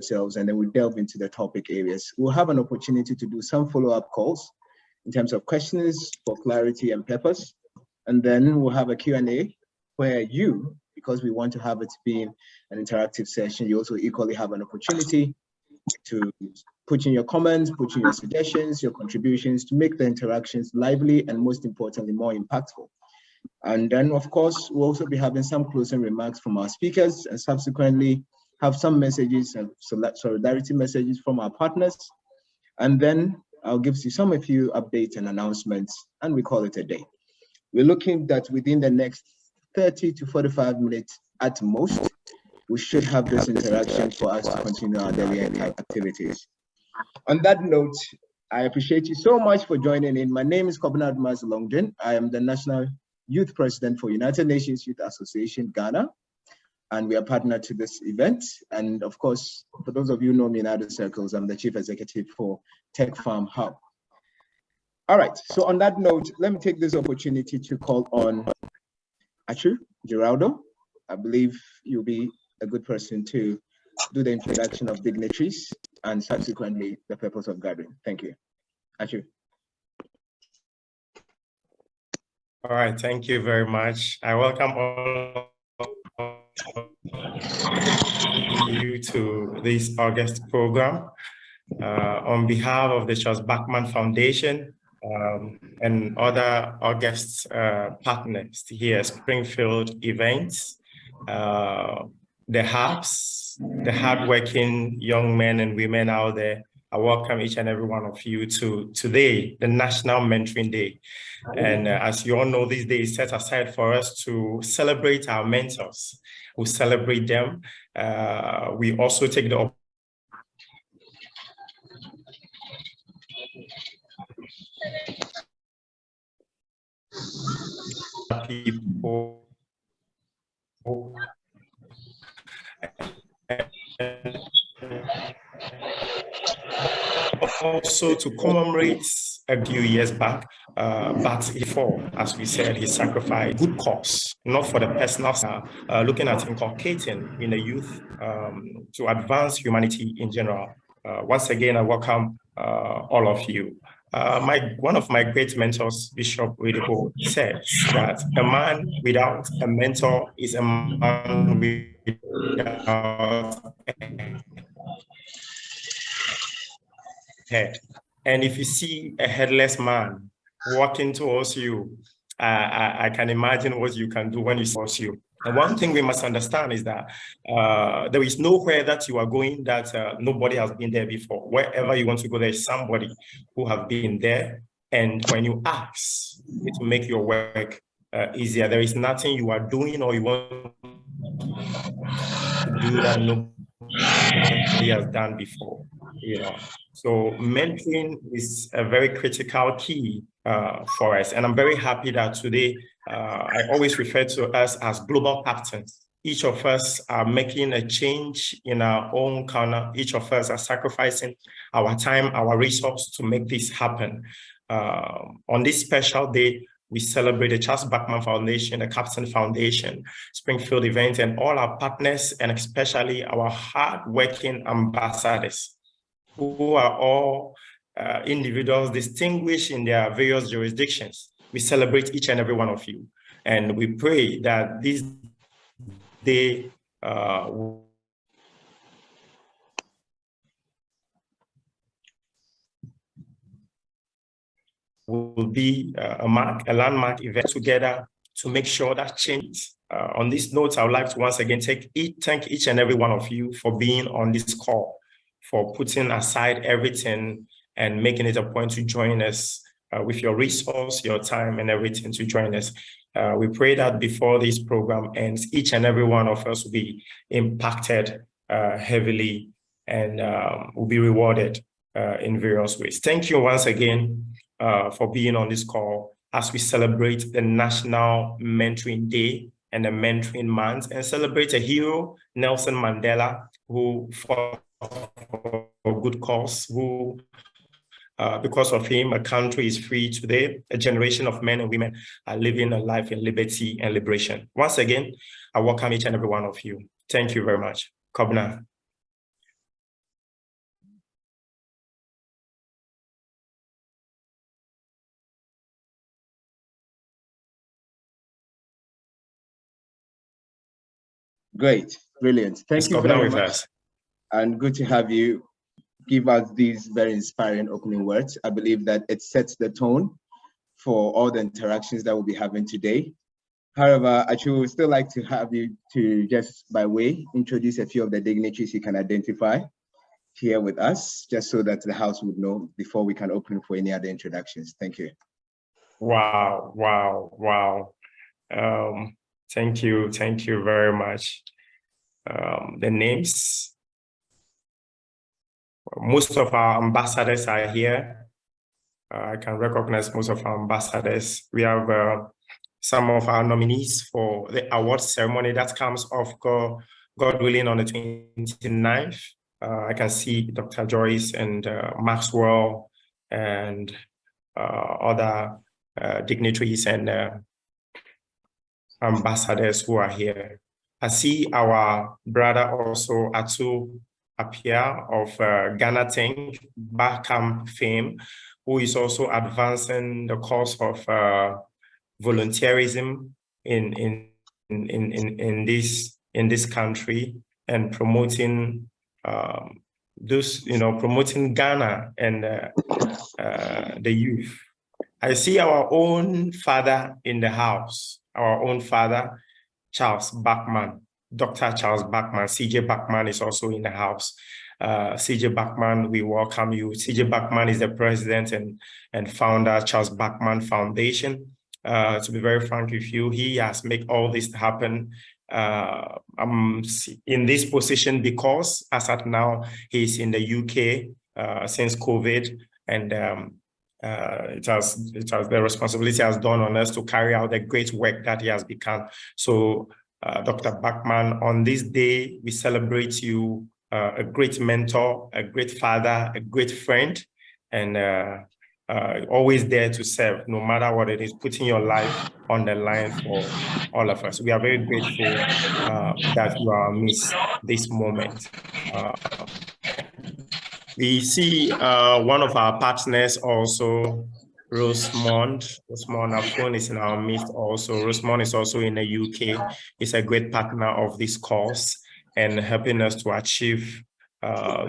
yourselves, and then we delve into the topic areas. We'll have an opportunity to do some follow-up calls in terms of questions for clarity and purpose. And then we'll have a Q&A where you, because we want to have it being an interactive session, you also equally have an opportunity to put in your comments, put in your suggestions, your contributions to make the interactions lively and, most importantly, more impactful. And then, of course, we'll also be having some closing remarks from our speakers and subsequently have some messages and solidarity messages from our partners. And then I'll give you some of you updates and announcements, and we call it a day. We're looking that within the next 30 to 45 minutes at most, we should have this interaction for us to continue our daily activities. On that note, I appreciate you so much for joining in. My name is Kobna Longden. I am the National Youth President for United Nations Youth Association, Ghana, and we are partnered to this event. And of course, for those of you who know me in other circles, I'm the Chief Executive for Tech Farm Hub. All right, so on that note, let me take this opportunity to call on Achu Geraldo. I believe you'll be a good person to do the introduction of dignitaries and subsequently the purpose of gathering. Thank you. Achu. All right, thank you very much. I welcome all of you to this August program. On behalf of the Charles Buckman Foundation and other August partners here, Springfield Events, the hubs, the hardworking young men and women out there, I welcome each and every one of you to today, the National Mentoring Day. And as you all know, this day is set aside for us to celebrate our mentors. We celebrate them. We also take the people also to commemorate a few years back, but before, as we said, he sacrificed good cause, not for the personal, looking at inculcating in the youth to advance humanity in general. Once again, I welcome all of you. One of my great mentors, Bishop Wedipo, said that a man without a mentor is a man without a head. And if you see a headless man walking towards you, I can imagine what you can do when he sees you. And one thing we must understand is that there is nowhere that you are going that nobody has been there before. Wherever you want to go, there is somebody who have been there. And when you ask, it will make your work easier. There is nothing you are doing or you want to do that nobody has done before. You know, so mentoring is a very critical key for us. And I'm very happy that today, I always refer to us as global captains. Each of us are making a change in our own corner. Each of us are sacrificing our time, our resources to make this happen. On this special day, we celebrate the Charles Buckman Foundation, the Captain Foundation, Springfield Events, and all our partners, and especially our hard-working ambassadors, who are all individuals distinguished in their various jurisdictions. We celebrate each and every one of you. And we pray that this day will be a landmark event together to make sure that changes. On this note, I would like to once again thank each and every one of you for being on this call, for putting aside everything and making it a point to join us with your resource, your time, and everything to join us. We pray that before this program ends, each and every one of us will be impacted heavily and will be rewarded in various ways. Thank you once again for being on this call as we celebrate the National Mentoring Day and the Mentoring Month and celebrate a hero, Nelson Mandela, who fought for a good cause, who because of him, a country is free today. A generation of men and women are living a life in liberty and liberation. Once again, I welcome each and every one of you. Thank you very much. Kobna. Great, brilliant. Thank you very much. And good to have you give us these very inspiring opening words. I believe that it sets the tone for all the interactions that we'll be having today. However, I would still like to have you to just by way introduce a few of the dignitaries you can identify here with us, just so that the house would know before we can open for any other introductions. Thank you. Wow, wow, wow. Thank you very much. The names, most of our ambassadors are here. I can recognize most of our ambassadors. We have some of our nominees for the award ceremony that comes off, God willing, on the 29th. I can see Dr. Joyce and Maxwell and other dignitaries and ambassadors who are here. I see our brother also, Atu Apia of Ghana Think, Barcam fame, who is also advancing the cause of volunteerism in this country and promoting promoting Ghana and the youth. I see our own father in the house, our own father, Charles Buckman, Dr. Charles Buckman. CJ Buckman is also in the house. CJ Buckman, we welcome you. CJ Buckman is the president and founder, Charles Buckman Foundation. To be very frank with you, he has made all this happen. I'm in this position because, as at now, he's in the UK since COVID, and the responsibility has dawned on us to carry out the great work that he has begun. So, Dr. Buckman, on this day, we celebrate you, a great mentor, a great father, a great friend, and always there to serve, no matter what it is, putting your life on the line for all of us. We are very grateful that you are amidst this moment. We see one of our partners also, Rosemond. Rosemond Afon is in our midst also. Rosemond is also in the UK. He's a great partner of this cause and helping us to achieve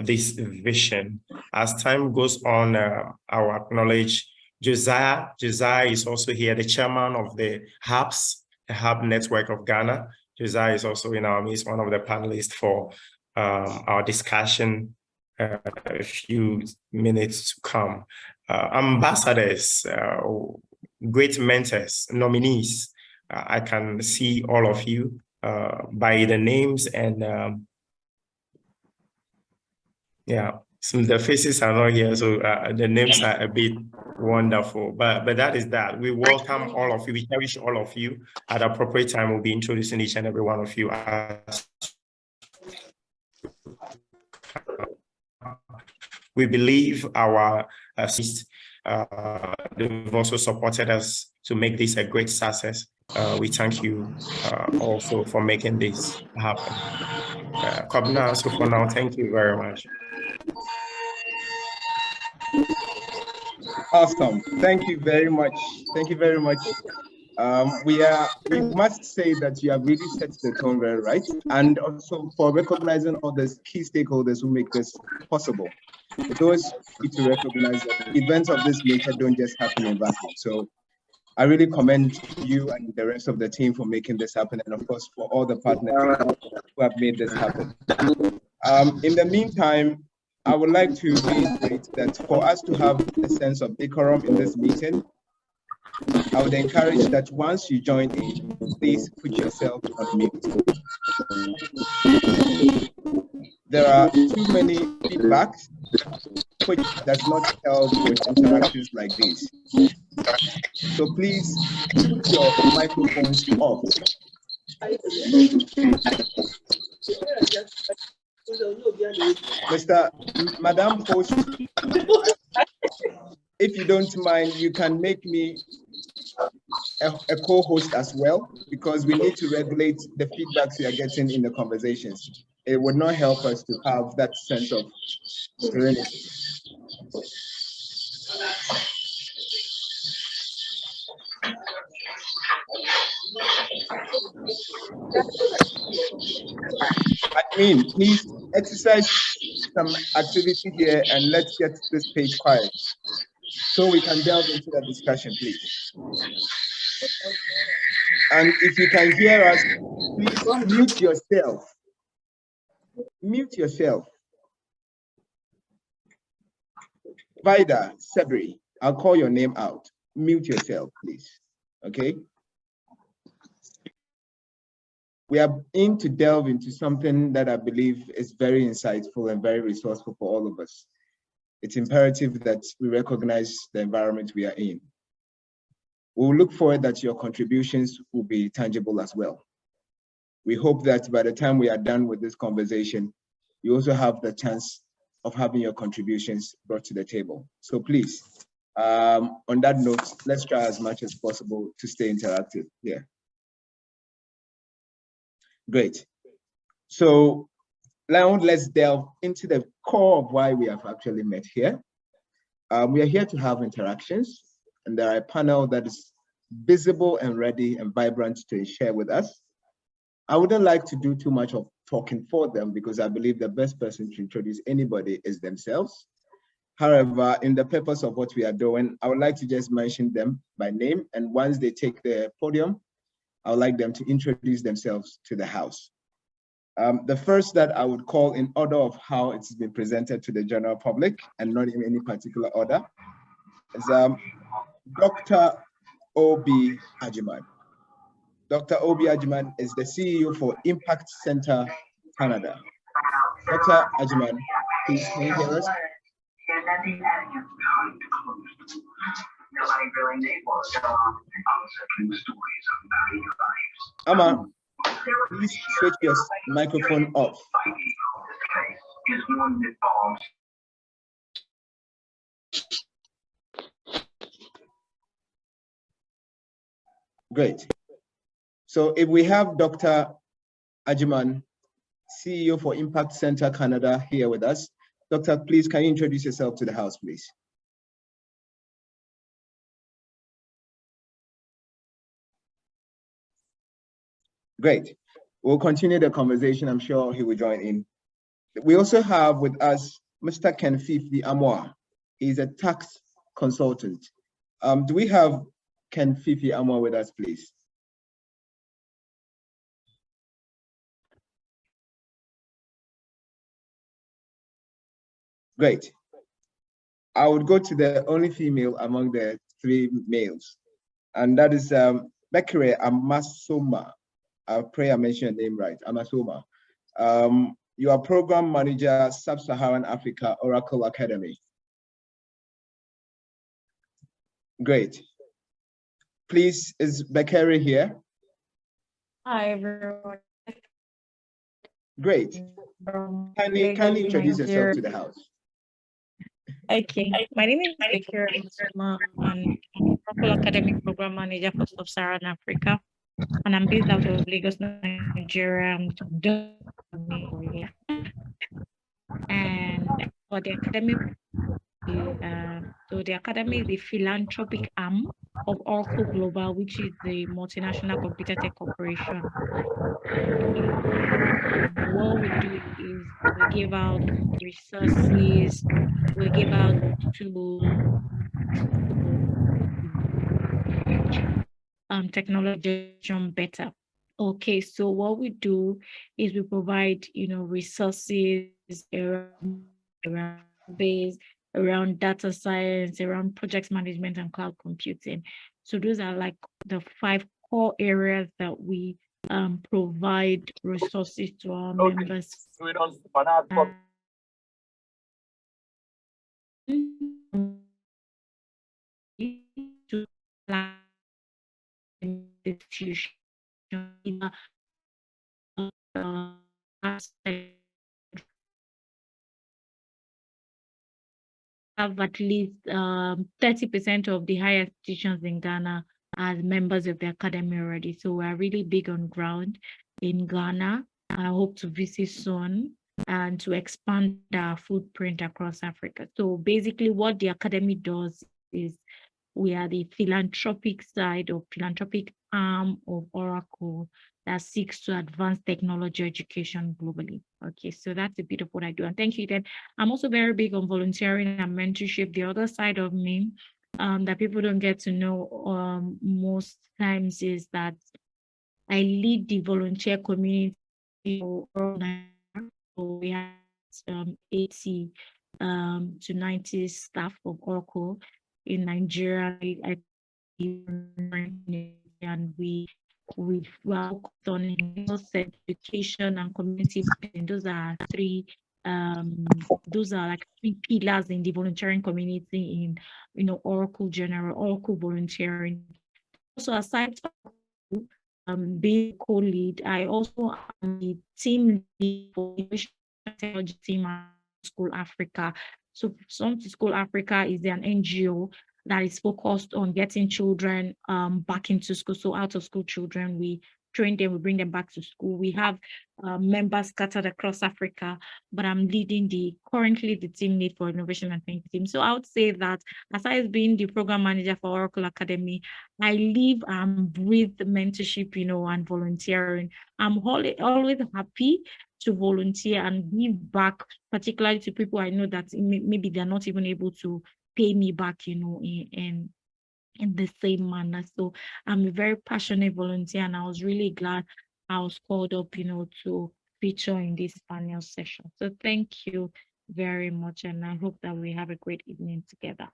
this vision. As time goes on, I'll acknowledge Josiah. Josiah is also here, the chairman of the Hubs, the Hub Network of Ghana. Josiah is also in our midst, one of the panelists for our discussion a few minutes to come. Ambassadors, great mentors, nominees. I can see all of you by the names, and yeah, some of the faces are not here, so the names are a bit wonderful, but that is that. We welcome all of you, we cherish all of you. At appropriate time, we'll be introducing each and every one of you as we believe our they've also supported us to make this a great success. We thank you also for making this happen. Kobna, so for now, thank you very much. Awesome. Thank you very much. Thank you very much. We must say that you have really set the tone very right, and also for recognizing all the key stakeholders who make this possible. Those need to recognize that events of this nature don't just happen in vacuum. So I really commend you and the rest of the team for making this happen, and of course for all the partners who have made this happen. In the meantime, I would like to reiterate that for us to have a sense of decorum in this meeting, I would encourage that once you join in, please put yourself on mute. There are too many feedbacks which does not help with interactions like this. So please put your microphones off. Madam Host, if you don't mind, you can make me a co-host as well, because we need to regulate the feedbacks we are getting in the conversations. It would not help us to have that sense of serenity. Admin, please exercise some activity here and let's get this page quiet so we can delve into the discussion, please. And if you can hear us, please mute yourself. Mute yourself. Vida, Sebri, I'll call your name out. Mute yourself, please. Okay? We are in to delve into something that I believe is very insightful and very resourceful for all of us. It's imperative that we recognize the environment we are in. We'll look forward that your contributions will be tangible as well. We hope that by the time we are done with this conversation, you also have the chance of having your contributions brought to the table. So please, on that note, let's try as much as possible to stay interactive here. Great. So now let's delve into the core of why we have actually met here. We are here to have interactions, and there are a panel that is visible and ready and vibrant to share with us. I wouldn't like to do too much of talking for them because I believe the best person to introduce anybody is themselves. However, in the purpose of what we are doing, I would like to just mention them by name, and once they take the podium, I would like them to introduce themselves to the house. The first that I would call in order of how it's been presented to the general public and not in any particular order is Dr. Obi Ajiman. Dr. Obi Ajiman is the CEO for Impact Center Canada. Dr. Ajiman, please can you hear us? Amma, please switch your microphone off. Great. So if we have Dr. Ajiman, CEO for Impact Center Canada here with us. Doctor, please, can you introduce yourself to the house, please? Great. We'll continue the conversation. I'm sure he will join in. We also have with us Mr. Ken Fifi Amoa. He's a tax consultant. Do we have Ken Fifi Amoa with us, please? Great. I would go to the only female among the three males, and that is Bekere Amasoma. I pray I mentioned your name right, Amasoma. You are Program Manager, Sub-Saharan Africa, Oracle Academy. Great. Please, is Bekere here? Hi, everyone. Great. Can you introduce yourself to the house? Okay, my name is Bekere Amasoma. I'm Oracle Academy Program Manager for Sub-Saharan Africa, and I'm based out of Lagos, Nigeria. And for the academy, so the academy is a philanthropic arm of Oracle Global, which is the multinational computer tech corporation. What we do is we give out resources, we give out to technology better. Okay, so what we do is we provide, resources around base, around data science, around project management and cloud computing. So those are like the 5 core areas that we provide resources to our members. To institution have at least 30% of the higher institutions in Ghana as members of the academy already. So we're really big on ground in Ghana. I hope to visit soon and to expand our footprint across Africa. So basically what the academy does is we are the philanthropic side or philanthropic arm of Oracle that seeks to advance technology education globally. Okay, so that's a bit of what I do. And thank you, Then I'm also very big on volunteering and mentorship. The other side of me that people don't get to know most times is that I lead the volunteer community for so we have 80 to 90 staff of Oracle in Nigeria. And we focused on health education and community building. Those are like three pillars in the volunteering community in Oracle General, Oracle volunteering. So aside from being co-lead, I also am the team lead for innovation technology team at School Africa. So Some School Africa is an NGO that is focused on getting children back into school. So out of school children, we train them, we bring them back to school. We have members scattered across Africa, but I'm currently the team lead for innovation and thinking team. So I would say that aside being the program manager for Oracle Academy, I live and breathe mentorship, and volunteering. I'm always happy to volunteer and give back, particularly to people I know that maybe they're not even able to pay me back, in the same manner. So I'm a very passionate volunteer, and I was really glad I was called up, to feature in this panel session. So thank you very much, and I hope that we have a great evening together.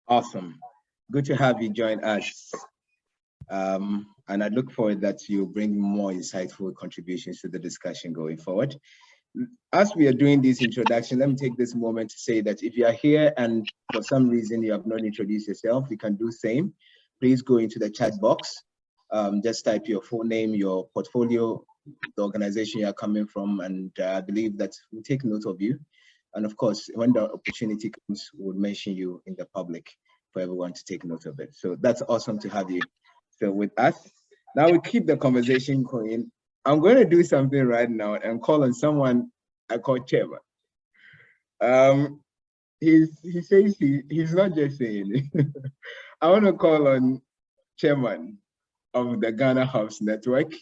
Awesome. Good to have you join us. And I look forward that you bring more insightful contributions to the discussion going forward. As we are doing this introduction, let me take this moment to say that if you are here and for some reason you have not introduced yourself, you can do same. Please go into the chat box. Just type your full name, your portfolio, the organization you are coming from, and I believe that we'll take note of you. And of course, when the opportunity comes, we'll mention you in the public for everyone to take note of it. So that's awesome to have you still with us. Now we keep the conversation going. I'm going to do something right now and call on someone I call Chairman. He says he's not just saying it. I want to call on Chairman of the Ghana Hubs Network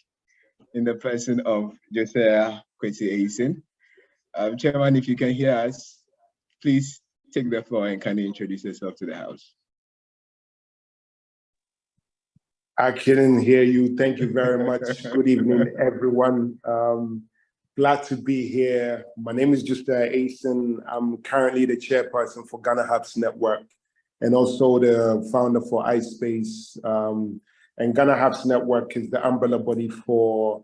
in the person of Josiah Kwesi Eisen. Chairman, if you can hear us, please take the floor and can you introduce yourself to the House? I couldn't hear you. Thank you very much. Good evening, everyone. Glad to be here. My name is Josiah Eisen. I'm currently the chairperson for Ghana Hubs Network and also the founder for iSpace. And Ghana Hubs Network is the umbrella body for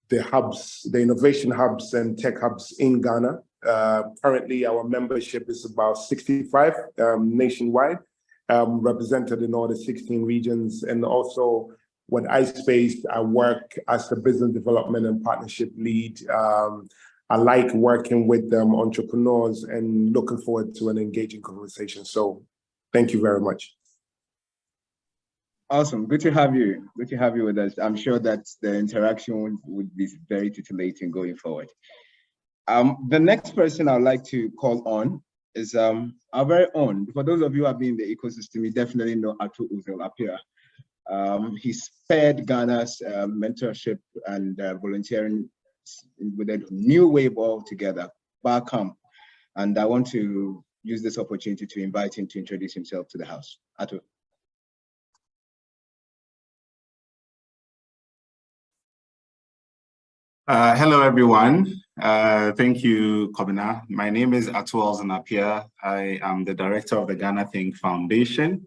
the hubs, the innovation hubs and tech hubs in Ghana. Currently, our membership is about 65 nationwide. Represented in all the 16 regions, and also with iSpace, I work as the business development and partnership lead. I like working with entrepreneurs and looking forward to an engaging conversation. So thank you very much. Awesome, good to have you. Good to have you with us. I'm sure that the interaction would be very titillating going forward. The next person I'd like to call on is our very own. For those of you who have been in the ecosystem, you definitely know Atu Uzel Apia. He spared Ghana's mentorship and volunteering with a new wave altogether, Barcamp. And I want to use this opportunity to invite him to introduce himself to the House. Atu. Hello, everyone. Thank you, Kobina. My name is Atual Zanapia. I am the director of the Ghana Think Foundation.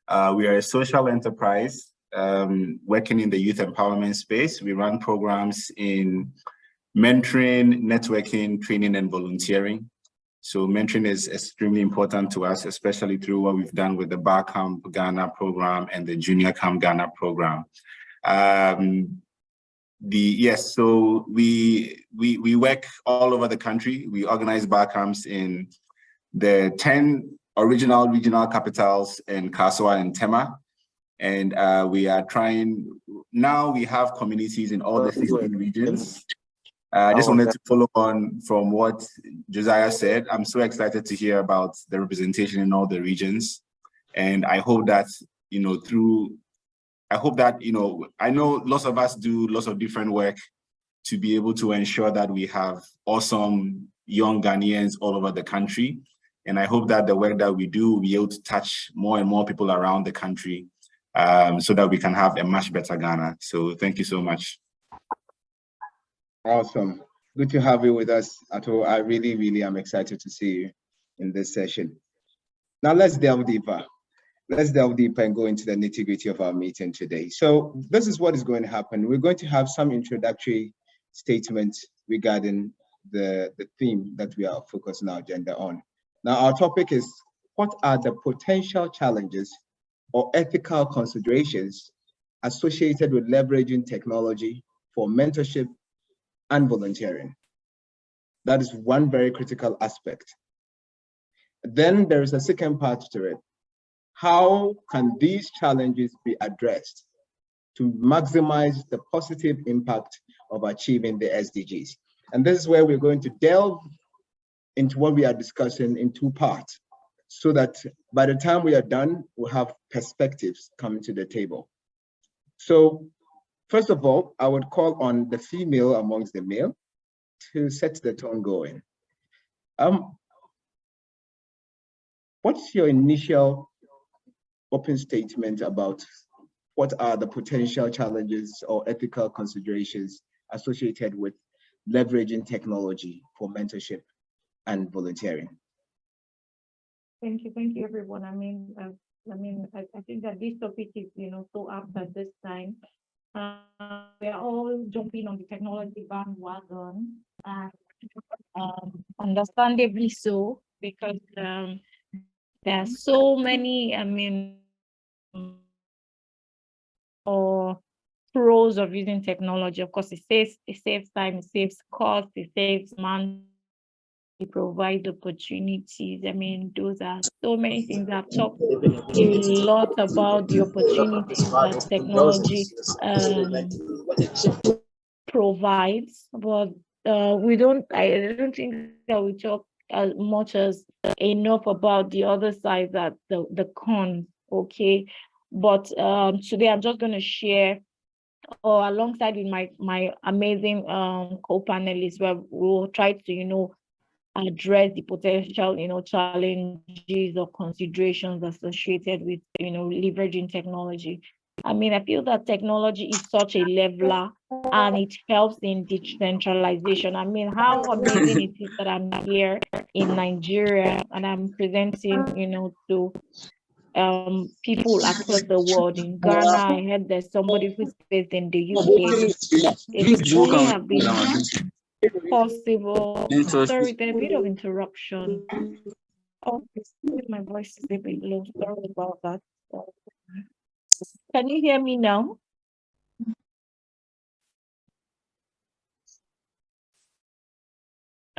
We are a social enterprise working in the youth empowerment space. We run programs in mentoring, networking, training, and volunteering. So mentoring is extremely important to us, especially through what we've done with the Barcamp Ghana program and the Junior Camp Ghana program. So we work all over the country. We organize Barcamps in the 10 original regional capitals in Kasoa and Tema. And we are trying, now we have communities in all the 16 regions. I just wanted to follow on from what Josiah said. I'm so excited to hear about the representation in all the regions. And I hope that, through I hope that, you know, I know lots of us do lots of different work to be able to ensure that we have awesome young Ghanaians all over the country. And I hope that the work that we do will be able to touch more and more people around the country, so that we can have a much better Ghana. So thank you so much. Awesome. Good to have you with us, Ato. I really, really am excited to see you in this session. Now let's delve deeper. Let's delve deeper and go into the nitty-gritty of our meeting today. So this is what is going to happen. We're going to have some introductory statements regarding the theme that we are focusing our agenda on. Now, our topic is, what are the potential challenges or ethical considerations associated with leveraging technology for mentorship and volunteering? That is one very critical aspect. Then there is a second part to it. How can these challenges be addressed to maximize the positive impact of achieving the SDGs? And this is where we're going to delve into what we are discussing in two parts, so that by the time we are done, we'll have perspectives coming to the table. So first of all, I would call on the female amongst the male to set the tone going. What's your initial open statement about what are the potential challenges or ethical considerations associated with leveraging technology for mentorship and volunteering? Thank you, everyone. I think that this topic is, so apt at this time. We are all jumping on the technology bandwagon, and understandably so, because there are so many, or pros of using technology. Of course, it saves time, it saves cost, it saves money. It provides opportunities. Those are so many things. I've talked a lot about the opportunities that technology provides, but I don't think that we talk as much as enough about the other side, that the cons. Okay, but today I'm just going to share, or alongside with my amazing co-panelists, where we'll try to address the potential challenges or considerations associated with leveraging technology. I feel that technology is such a leveler, and it helps in decentralization. How amazing it is that I'm here in Nigeria and I'm presenting to people across the world. In Ghana, I heard there's somebody who's based in the UK. It only have been possible. Sorry, there's a bit of interruption. Oh, my voice is a bit low. Sorry about that. Can you hear me now?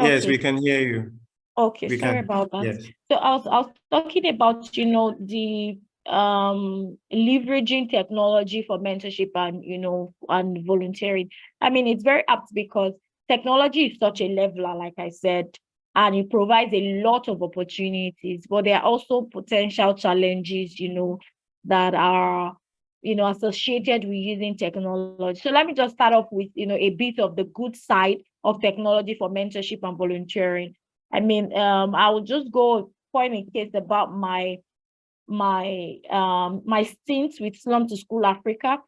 Yes, we can hear you. Okay, sorry about that. Yes. So I was talking about the leveraging technology for mentorship and and volunteering. It's very apt because technology is such a leveler, like I said, and it provides a lot of opportunities, but there are also potential challenges that are associated with using technology. So let me just start off with a bit of the good side of technology for mentorship and volunteering. I will just go point in case about my stint with Slum to School Africa.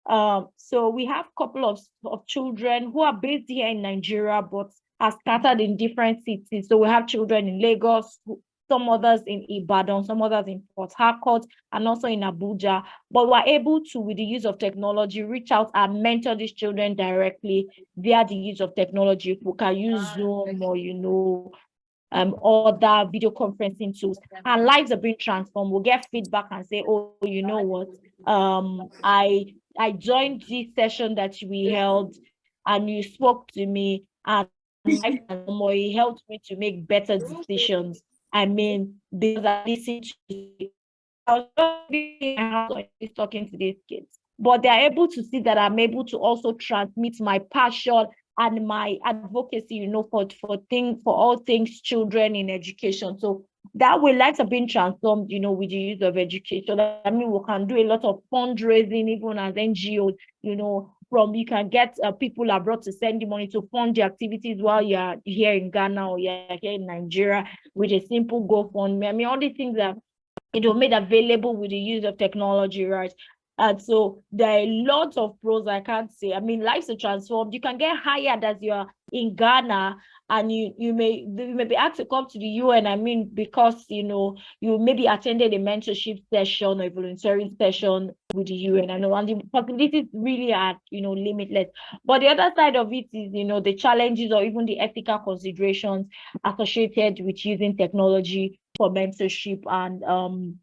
So we have a couple of children who are based here in Nigeria, but are scattered in different cities. So we have children in Lagos, some others in Ibadan, some others in Port Harcourt, and also in Abuja. But we're able to, with the use of technology, reach out and mentor these children directly via the use of technology. We can use Zoom or other video conferencing tools, and lives are being transformed. We'll get feedback and say, oh, you know what, I joined this session that we held and you spoke to me, and it helped me to make better decisions. Because I listened to I was talking to these kids, but they're able to see that I'm able to also transmit my passion and my advocacy, for all things children in education. So that way lives are being transformed, with the use of education. I mean, we can do a lot of fundraising, even as NGOs, from you can get people abroad to send you money to fund the activities while you're here in Ghana or you're here in Nigeria with a simple GoFundMe. I mean, all these things are made available with the use of technology, right? And so there are lots of pros, I can't say. I mean, lives are transformed. You can get hired as you're in Ghana, and you may be asked to come to the UN. I mean, because you maybe attended a mentorship session or a volunteering session with the UN. I know, and the possibilities really are limitless. But the other side of it is the challenges or even the ethical considerations associated with using technology for mentorship and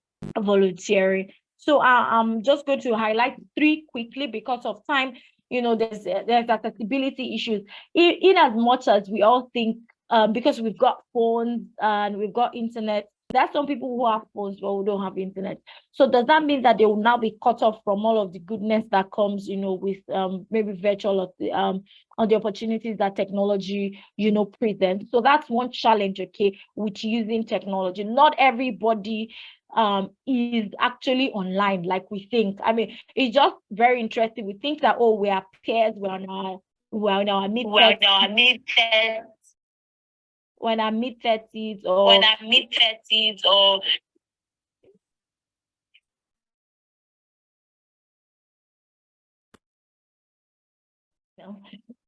volunteering. So I'm just going to highlight 3 quickly because of time. There's accessibility issues. In as much as we all think, because we've got phones and we've got internet, there are some people who have phones but who don't have internet. So does that mean that they will now be cut off from all of the goodness that comes, with maybe virtual or the opportunities that technology, presents? So that's one challenge, okay, with using technology. Not everybody is actually online like we think. I mean, it's just very interesting. We think that, oh, we are peers, we're in our mid-30s. When I'm mid-30s or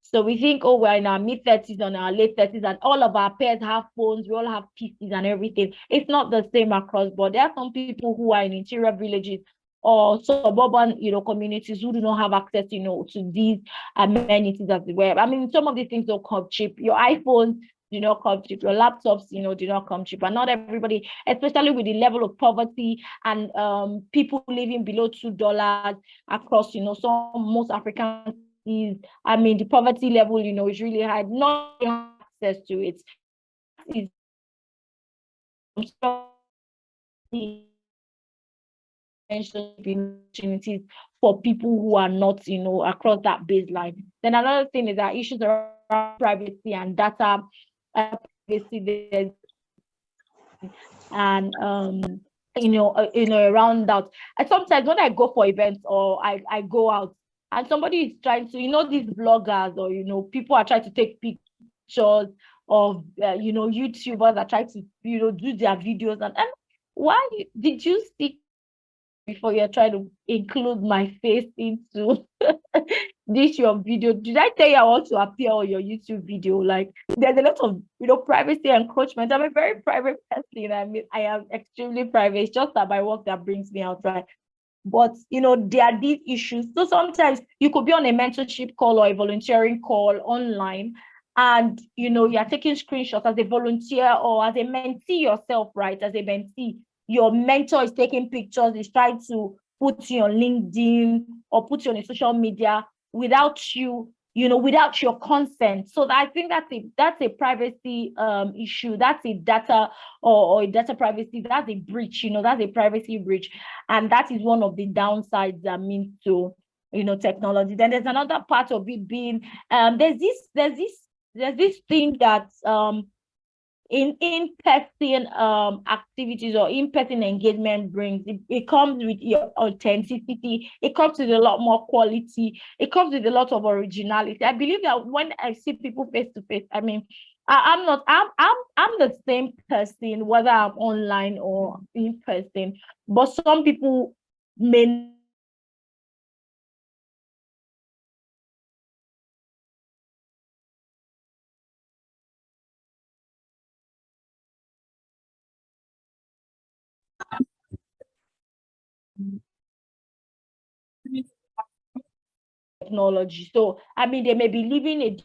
so we think, oh, we're in our mid-30s or our late 30s, and all of our peers have phones, we all have PCs and everything. It's not the same across board. There are some people who are in interior villages or suburban, communities who do not have access, to these amenities as well. I mean, some of these things don't come cheap. Your iPhones do not come cheap. Your laptops, do not come cheap. And not everybody, especially with the level of poverty and people living below $2 across, most African is, I mean, the poverty level, is really high. Not access to it. Opportunities for people who are not, across that baseline. Then another thing is that issues around privacy and data privacy, and around that. And sometimes when I go for events or I go out and somebody is trying to, these bloggers or people are trying to take pictures of YouTubers are trying to do their videos, and why did you speak before you're trying to include my face into this your video? Did I tell you I want to appear on your YouTube video? Like, there's a lot of privacy encroachment. I'm a very private person. I mean, I am extremely private. It's just that my work that brings me out, right? But there are these issues. So sometimes you could be on a mentorship call or a volunteering call online, and you're taking screenshots as a volunteer or as a mentee yourself, right? As a mentee, your mentor is taking pictures, is trying to put you on LinkedIn or put you on a social media without you, without your consent. So I think that's a privacy issue. That's a data or a data privacy. That's a breach. That's a privacy breach, and that is one of the downsides. I mean, to technology. Then there's another part of it being there's this thing that in-person activities or in-person engagement brings. It comes with your authenticity. It comes with a lot more quality. It comes with a lot of originality. I believe that when I see people face to face, I mean, I'm the same person whether I'm online or in person. But some people may technology. So I mean, they may be living a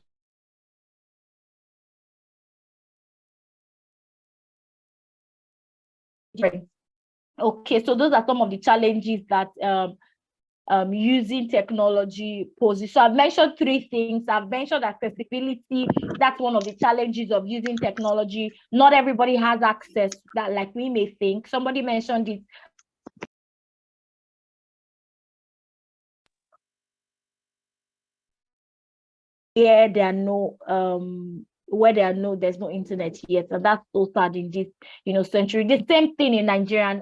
different. Okay, so those are some of the challenges that using technology poses. So I've mentioned 3 things. I've mentioned accessibility. That's one of the challenges of using technology. Not everybody has access that, like we may think. Somebody mentioned it. There are no where there's no internet yet, and that's so sad in this century. The same thing in Nigeria,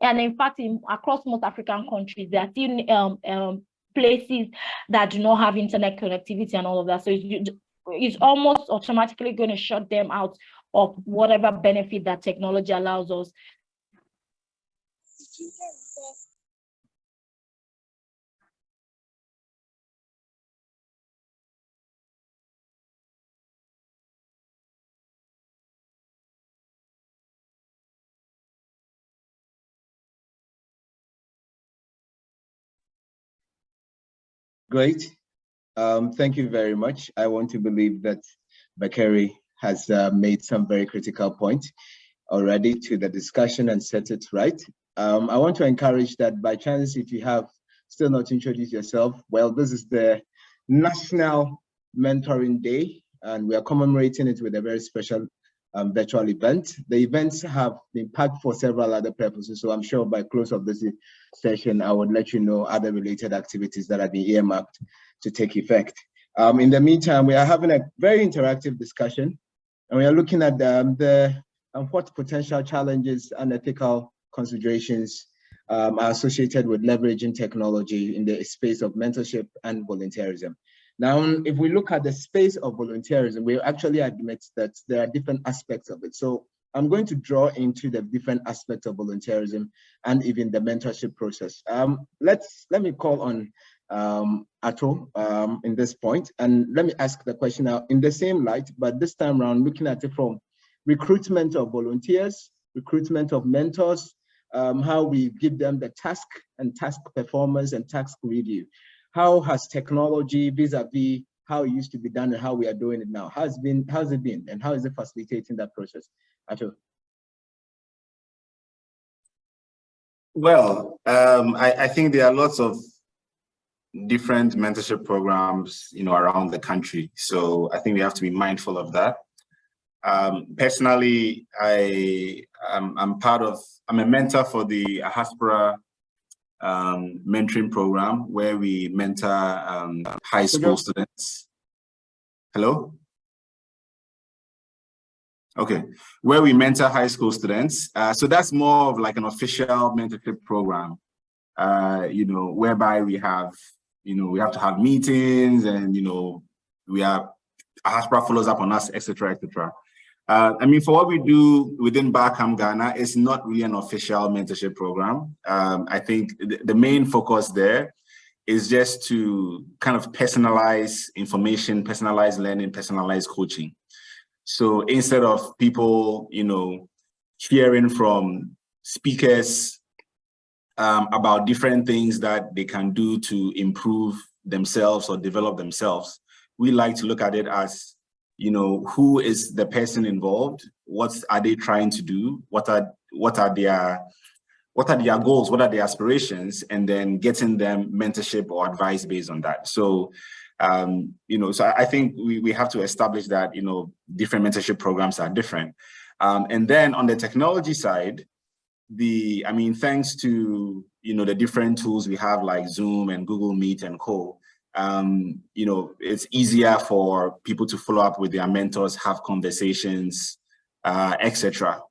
and in fact across most African countries, there are still places that do not have internet connectivity and all of that. So it's almost automatically going to shut them out of whatever benefit that technology allows us. Great. Thank you very much. I want to believe that Bakari has made some very critical points already to the discussion and set it right. I want to encourage that by chance, if you have still not introduced yourself, well, this is the National Mentoring Day, and we are commemorating it with a very special virtual event. The events have been packed for several other purposes, so I'm sure by close of this session, I would let you know other related activities that have been earmarked to take effect. In the meantime, we are having a very interactive discussion, and we are looking at what potential challenges and ethical considerations are associated with leveraging technology in the space of mentorship and volunteerism. Now, if we look at the space of volunteerism, we actually admit that there are different aspects of it. So I'm going to draw into the different aspects of volunteerism and even the mentorship process. Let me call on Ato in this point, and let me ask the question now in the same light, but this time around looking at it from recruitment of volunteers, recruitment of mentors, how we give them the task and task performance and task review. How has technology vis-a-vis how it used to be done and how we are doing it now? How's it been and how is it facilitating that process? Ato. Well, I think there are lots of different mentorship programs, around the country. So I think we have to be mindful of that. Personally, I'm a mentor for the Ahaspora mentoring program, where we mentor high school students. Hello? Okay, where we mentor high school students. So that's more of like an official mentorship program, whereby we have to have meetings and, Ahaspora follows up on us, etc., etc. For what we do within Barkham, Ghana, it's not really an official mentorship program. I think the main focus there is just to kind of personalize information, personalize learning, personalize coaching. So instead of people, hearing from speakers about different things that they can do to improve themselves or develop themselves, we like to look at it as, who is the person involved? What are they trying to do? What are their goals? What are their aspirations? And then getting them mentorship or advice based on that. So, so I think we have to establish that, different mentorship programs are different. And then on the technology side, thanks to, the different tools we have like Zoom and Google Meet and co, it's easier for people to follow up with their mentors, have conversations, etc.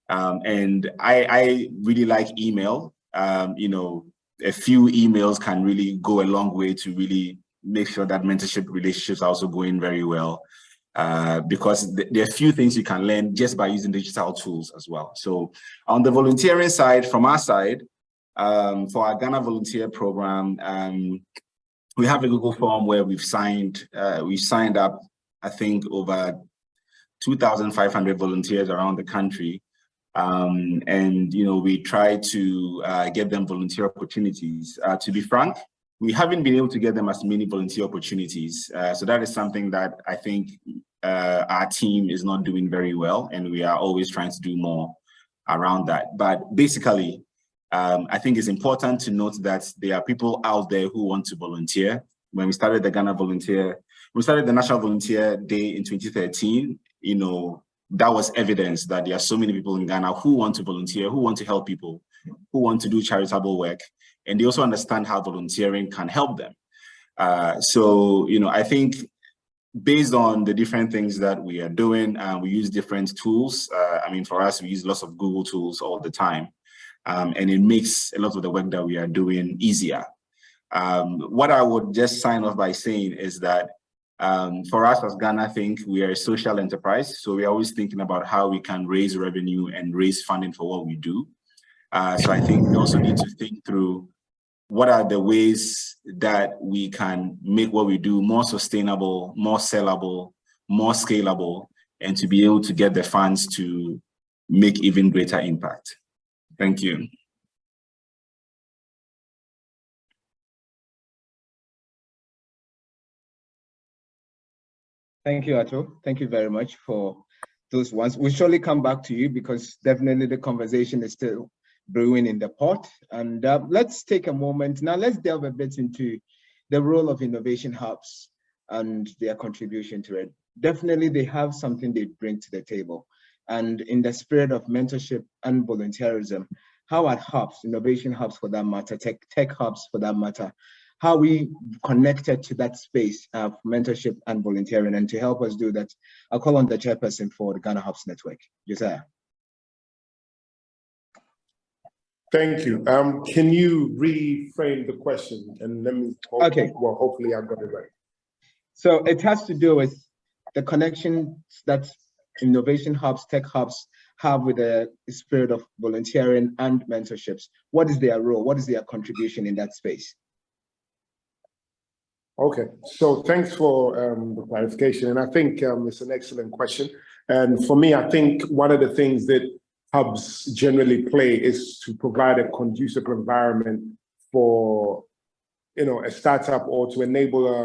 And I really like email. A few emails can really go a long way to really make sure that mentorship relationships are also going very well, because there are a few things you can learn just by using digital tools as well. So on the volunteering side, from our side, for our Ghana Volunteer Program, we have a Google form where we've signed up, I think, over 2,500 volunteers around the country. And, we try to get them volunteer opportunities. To be frank, we haven't been able to get them as many volunteer opportunities. So that is something that I think our team is not doing very well, and we are always trying to do more around that. But basically, I think it's important to note that there are people out there who want to volunteer. When we started the National Volunteer Day in 2013, that was evidence that there are so many people in Ghana who want to volunteer, who want to help people, who want to do charitable work, and they also understand how volunteering can help them. So, I think based on the different things that we are doing, we use different tools. I mean, for us, we use lots of Google tools all the time, and it makes a lot of the work that we are doing easier. What I would just sign off by saying is that for us as Ghana Think, we are a social enterprise. So we're always thinking about how we can raise revenue and raise funding for what we do. So I think we also need to think through what are the ways that we can make what we do more sustainable, more sellable, more scalable, and to be able to get the funds to make even greater impact. Thank you. Thank you, Ato. Thank you very much for those ones. We'll surely come back to you because definitely the conversation is still brewing in the pot. And let's take a moment. Now let's delve a bit into the role of innovation hubs and their contribution to it. Definitely they have something they bring to the table. And in the spirit of mentorship and volunteerism, how are hubs, innovation hubs for that matter, tech hubs for that matter, how we connected to that space of mentorship and volunteering? And to help us do that, I'll call on the chairperson for the Ghana Hubs Network, Josiah. Thank you. Can you reframe the question and let me, okay. Well, hopefully I got it right. So it has to do with the connections that innovation hubs, tech hubs have with the spirit of volunteering and mentorships. What is their role? What is their contribution in that space? Okay, so thanks for the clarification. And I think it's an excellent question. And for me, I think one of the things that hubs generally play is to provide a conducive environment for, a startup or to enable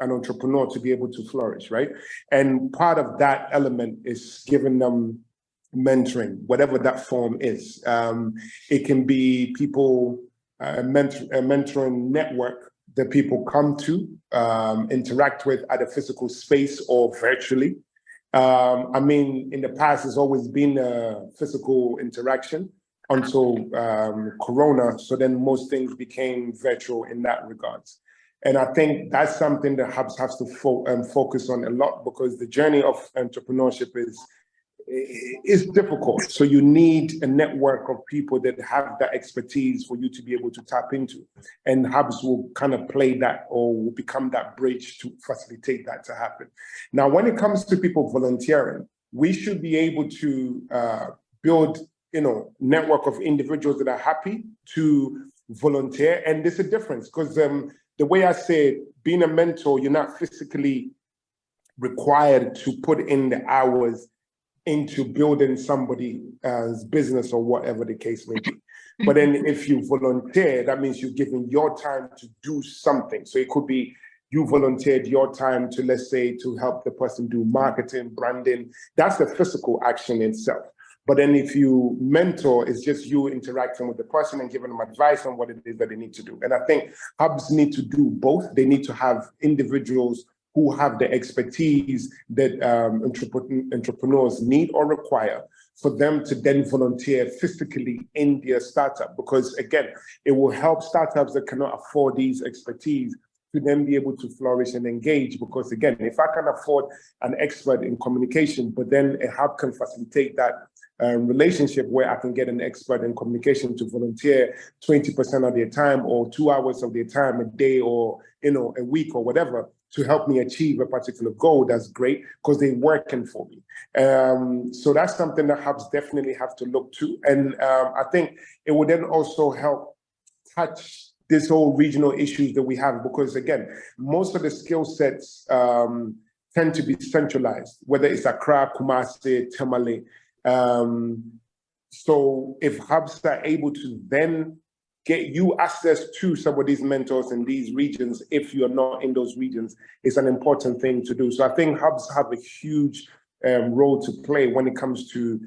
an entrepreneur to be able to flourish, right? And part of that element is giving them mentoring, whatever that form is. It can be people, a mentoring network that people come to, interact with at a physical space or virtually. I mean, in the past, it's always been a physical interaction until Corona. So then most things became virtual in that regards. And I think that's something that hubs has to focus on a lot, because the journey of entrepreneurship is difficult. So you need a network of people that have that expertise for you to be able to tap into. And hubs will kind of play that, or will become that bridge to facilitate that to happen. Now, when it comes to people volunteering, we should be able to build, network of individuals that are happy to volunteer. And there's a difference, because the way I say it, being a mentor, you're not physically required to put in the hours into building somebody's business or whatever the case may be. But then if you volunteer, that means you're giving your time to do something. So it could be you volunteered your time to, let's say, to help the person do marketing, branding. That's the physical action itself. But then if you mentor, it's just you interacting with the person and giving them advice on what it is that they need to do. And I think hubs need to do both. They need to have individuals who have the expertise that entrepreneurs need or require for them to then volunteer physically in their startup. Because again, it will help startups that cannot afford these expertise to then be able to flourish and engage. Because again, if I can afford an expert in communication, but then a hub can facilitate that relationship where I can get an expert in communication to volunteer 20% of their time or 2 hours of their time a day or a week or whatever to help me achieve a particular goal, that's great, because they're working for me. So that's something that hubs definitely have to look to. And I think it would then also help touch this whole regional issues that we have, because again, most of the skill sets tend to be centralized, whether it's Accra, Kumasi, Tamale. So if hubs are able to then get you access to some of these mentors in these regions, if you're not in those regions, it's an important thing to do. So I think hubs have a huge role to play when it comes to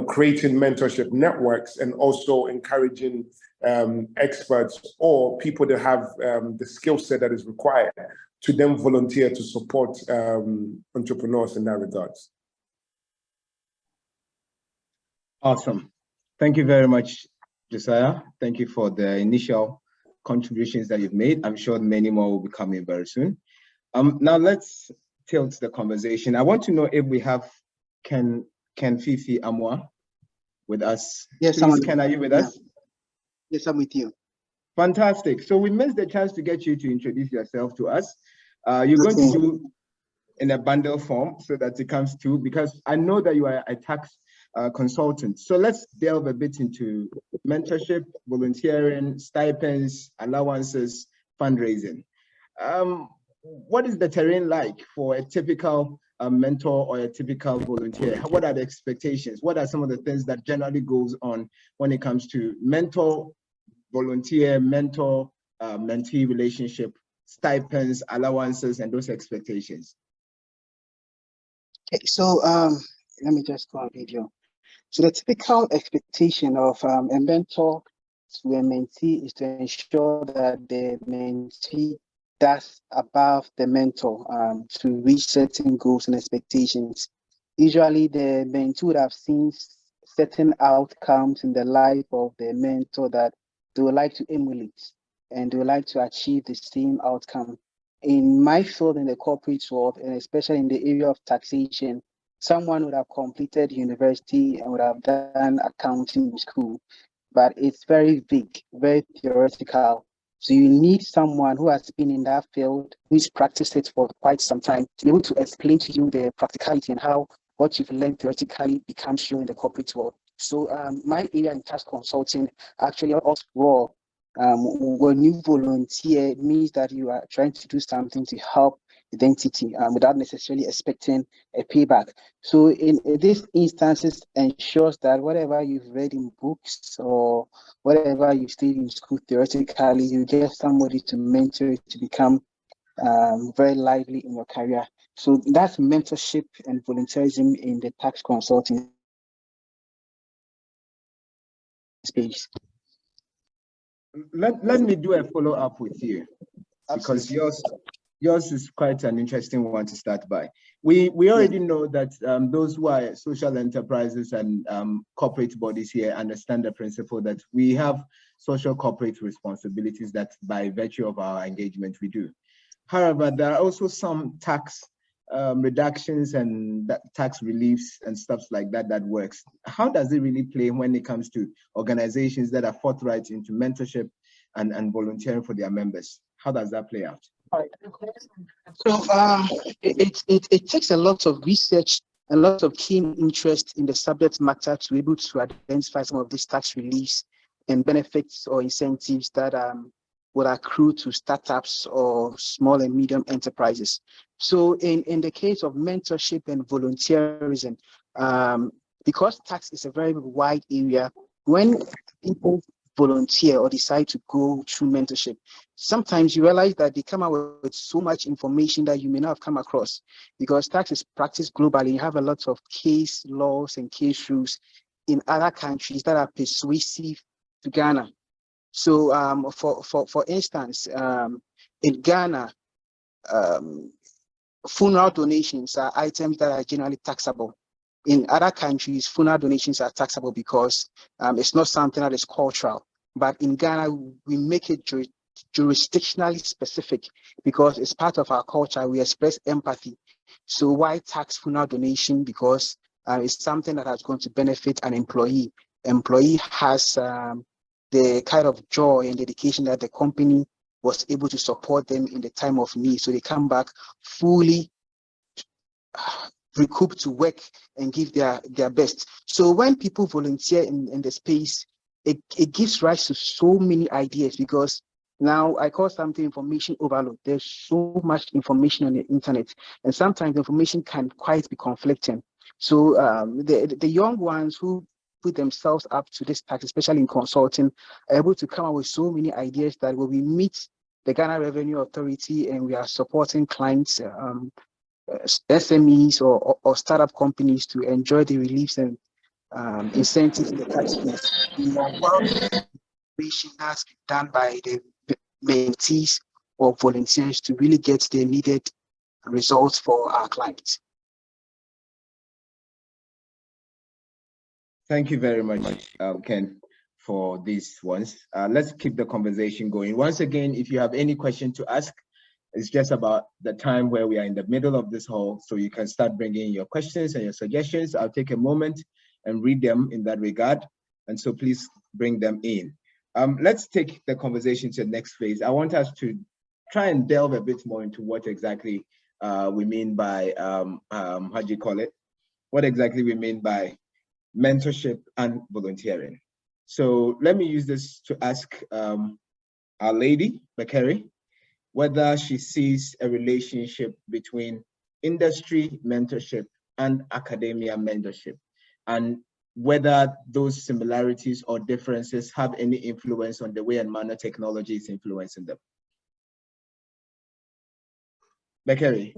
creating mentorship networks and also encouraging experts or people that have the skill set that is required to then volunteer to support entrepreneurs in that regards. Awesome. Thank you very much, Josiah. Thank you for the initial contributions that you've made. I'm sure many more will be coming very soon. Now let's tilt the conversation. I want to know if we have Ken Fifi Amwa with us. Yes, Please, Ken, are you with us? Yes, I'm with you. Fantastic. So we missed the chance to get you to introduce yourself to us. You're going to do in a bundle form so that it comes to, because I know that you are a tax consultant. So let's delve a bit into mentorship, volunteering, stipends, allowances, fundraising. What is the terrain like for a typical mentor or a typical volunteer? What are the expectations? What are some of the things that generally goes on when it comes to mentor, volunteer, mentor, mentee relationship, stipends, allowances, and those expectations? Okay, so let me just go on video. So the typical expectation of a mentor to a mentee is to ensure that the mentee does above the mentor to reach certain goals and expectations. Usually the mentee would have seen certain outcomes in the life of the mentor that they would like to emulate, and they would like to achieve the same outcome. In my field, in the corporate world, and especially in the area of taxation, someone would have completed university and would have done accounting in school, but it's very vague, very theoretical. So you need someone who has been in that field, who's practiced it for quite some time, to be able to explain to you the practicality and how what you've learned theoretically becomes you in the corporate world. So my area in tax consulting actually also raw. When you volunteer, it means that you are trying to do something to help the entity without necessarily expecting a payback. So in these instances ensures that whatever you've read in books or whatever you studied in school theoretically, you get somebody to mentor you to become very lively in your career. So that's mentorship and volunteerism in the tax consulting space. Let me do a follow-up with you, because yours is quite an interesting one to start by. We already know that those who are social enterprises and corporate bodies here understand the principle that we have social corporate responsibilities that by virtue of our engagement we do. However, there are also some tax reductions and tax reliefs and stuff like that that works. How does it really play when it comes to organizations that are forthright into mentorship and volunteering for their members? How does that play out? So it takes a lot of research and a lot of keen interest in the subject matter to be able to identify some of these tax reliefs and benefits or incentives that would accrue to startups or small and medium enterprises. So in the case of mentorship and volunteerism, because tax is a very wide area, when people volunteer or decide to go through mentorship, sometimes you realize that they come out with so much information that you may not have come across, because tax is practiced globally. You have a lot of case laws and case rules in other countries that are persuasive to Ghana. So for instance, in Ghana, funeral donations are items that are generally taxable. In other countries, funeral donations are taxable because it's not something that is cultural. But in Ghana, we make it jurisdictionally specific because it's part of our culture. We express empathy. So why tax funeral donation? Because it's something that has going to benefit an employee. Employee has the kind of joy and dedication that the company was able to support them in the time of need. So they come back fully recouped to work and give their best. So when people volunteer in the space, it gives rise to so many ideas, because now I call something information overload. There's so much information on the internet, and sometimes the information can quite be conflicting. So the young ones who put themselves up to this task, especially in consulting, are able to come up with so many ideas that when we meet the Ghana Revenue Authority and we are supporting clients, SMEs or startup companies to enjoy the reliefs and incentives in the tax space. That's done by the mentees or volunteers to really get the needed results for our clients. Thank you very much, Ken, for these ones. Let's keep the conversation going. Once again, if you have any question to ask, It's just about the time where we are in the middle of this hall, so you can start bringing your questions and your suggestions. I'll take a moment and read them in that regard. And so please bring them in. Let's take the conversation to the next phase. I want us to try and delve a bit more into what exactly we mean by, how do you call it? What exactly we mean by mentorship and volunteering. So let me use this to ask our lady, Bakari, whether she sees a relationship between industry mentorship and academia mentorship, and whether those similarities or differences have any influence on the way and manner technology is influencing them. Bakari.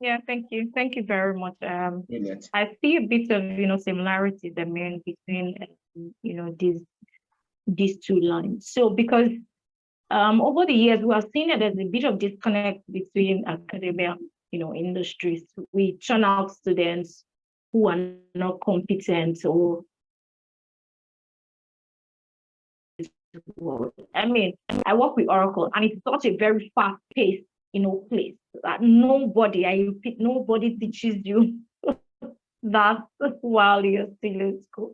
Yeah, thank you. Thank you very much. Brilliant. I see a bit of, similarities between, these two lines. So because over the years, we have seen that there's a bit of disconnect between academia, industries. We churn out students who are not competent or I work with Oracle, and it's such a very fast-paced, place that nobody teaches you that while you're still in school.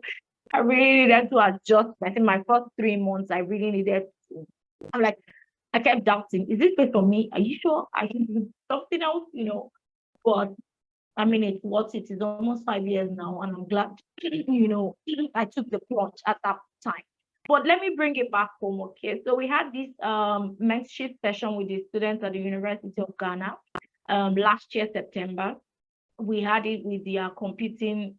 I really needed to adjust. I think my first 3 months, I really needed to. I kept doubting, is this based on me? Are you sure I can do something else? But it's what it is, almost 5 years now, and I'm glad, I took the plunge at that time. But let me bring it back home, okay? So we had this mentorship session with the students at the University of Ghana last year, September. We had it with their computing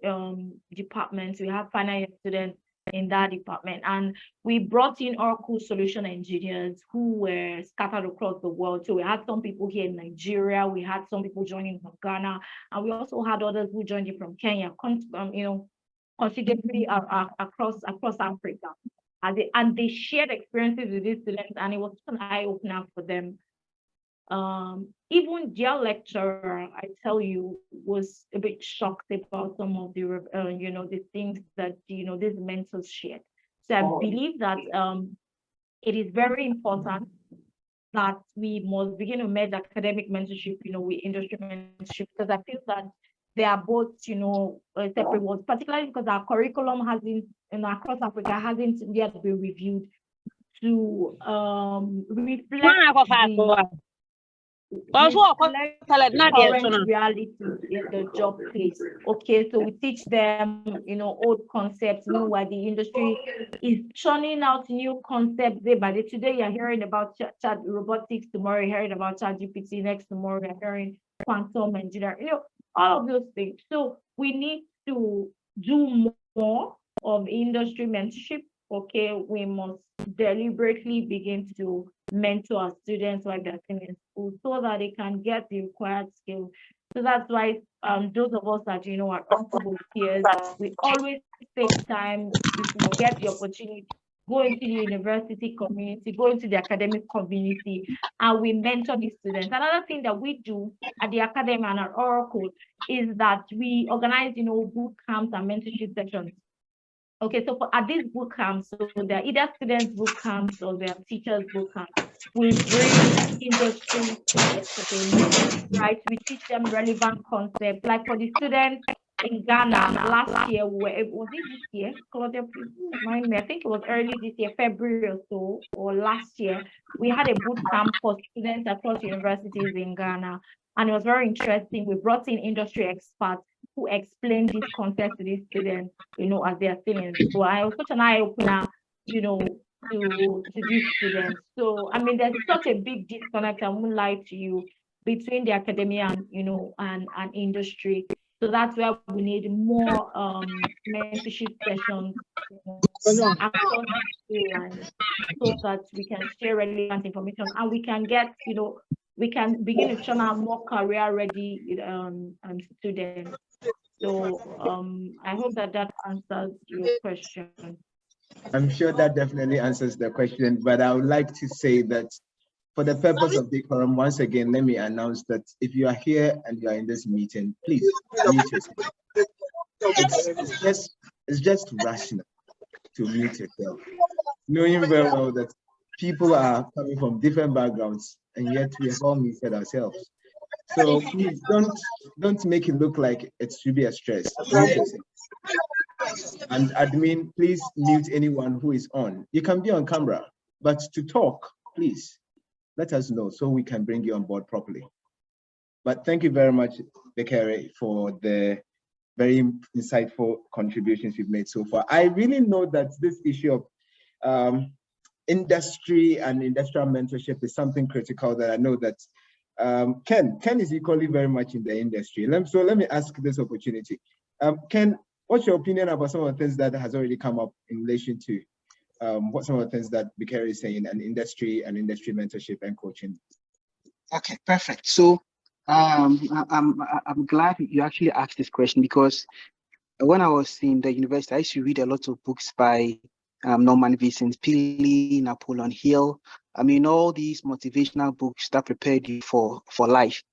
departments. We have final year students in that department. And we brought in Oracle solution engineers who were scattered across the world. So we had some people here in Nigeria. We had some people joining from Ghana. And we also had others who joined it from Kenya, considerably across Africa. And they shared experiences with these students, and it was an eye-opener for them. Even their lecturer, I tell you, was a bit shocked about some of the the things that these mentors shared. So I believe that it is very important that we must begin to merge academic mentorship, with industry mentorship, because I feel that they are both, separate words, particularly because our curriculum hasn't, across Africa, hasn't yet been reviewed to reflect current reality in the job place. Okay, so we teach them, old concepts, meanwhile the industry is churning out new concepts day by day. Today you're hearing about chat robotics, tomorrow you're hearing about ChatGPT, next tomorrow you're hearing quantum engineering, all of those things. So we need to do more of industry mentorship. Okay, we must deliberately begin to mentor our students while they're in school so that they can get the required skills. So that's why those of us that are volunteers, we always take time, if we get the opportunity, go into the university community, go into the academic community, and we mentor the students. Another thing that we do at the academy and at Oracle is that we organize, boot camps and mentorship sessions. Okay, so at these boot camps, so they're either students boot camps or they're teachers boot camps. We bring industry right? We teach them relevant concepts. Like for the students in Ghana last year, was it this year? Claudia, please remind me. I think it was early this year, February or so, or last year. We had a boot camp for students across universities in Ghana, and it was very interesting. We brought in industry experts who explained this concept to these students, as they are still in school. I was such an eye-opener, to these students. So, there's such a big disconnect, I won't lie to you, between the academia and, and industry. So that's where we need more mentorship sessions across the lines so that we can share relevant information and we can get, we can begin to churn out more career-ready students. So I hope that answers your question. I'm sure that definitely answers the question, but I would like to say that for the purpose of decorum, once again, let me announce that if you are here and you are in this meeting, please mute yourself. It's just rational to mute yourself, knowing very well that people are coming from different backgrounds, and yet we have all muted ourselves. So please don't make it look like it should be a stress. Mute yourself. And admin, please mute anyone who is on. You can be on camera, but to talk, please let us know so we can bring you on board properly. But thank you very much, Bekere, for the very insightful contributions you've made so far. I really know that this issue of industry and industrial mentorship is something critical that I know that Ken is equally very much in the industry. So let me ask this opportunity. Ken, what's your opinion about some of the things that has already come up in relation to what some of the things that Bekere is saying and industry mentorship and coaching? Okay, perfect. So I'm glad you actually asked this question, because when I was in the university, I used to read a lot of books by Norman Vincent Peale, Napoleon Hill. I mean, all these motivational books that prepared you for life.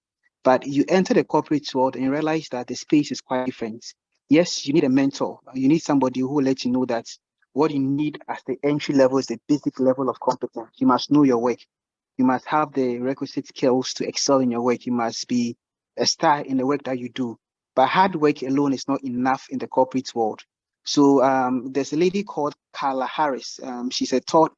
But you enter the corporate world and you realize that the space is quite different. Yes, you need a mentor. You need somebody who will let you know that what you need at the entry level is the basic level of competence. You must know your work. You must have the requisite skills to excel in your work. You must be a star in the work that you do. But hard work alone is not enough in the corporate world. So there's a lady called Carla Harris. She's a thought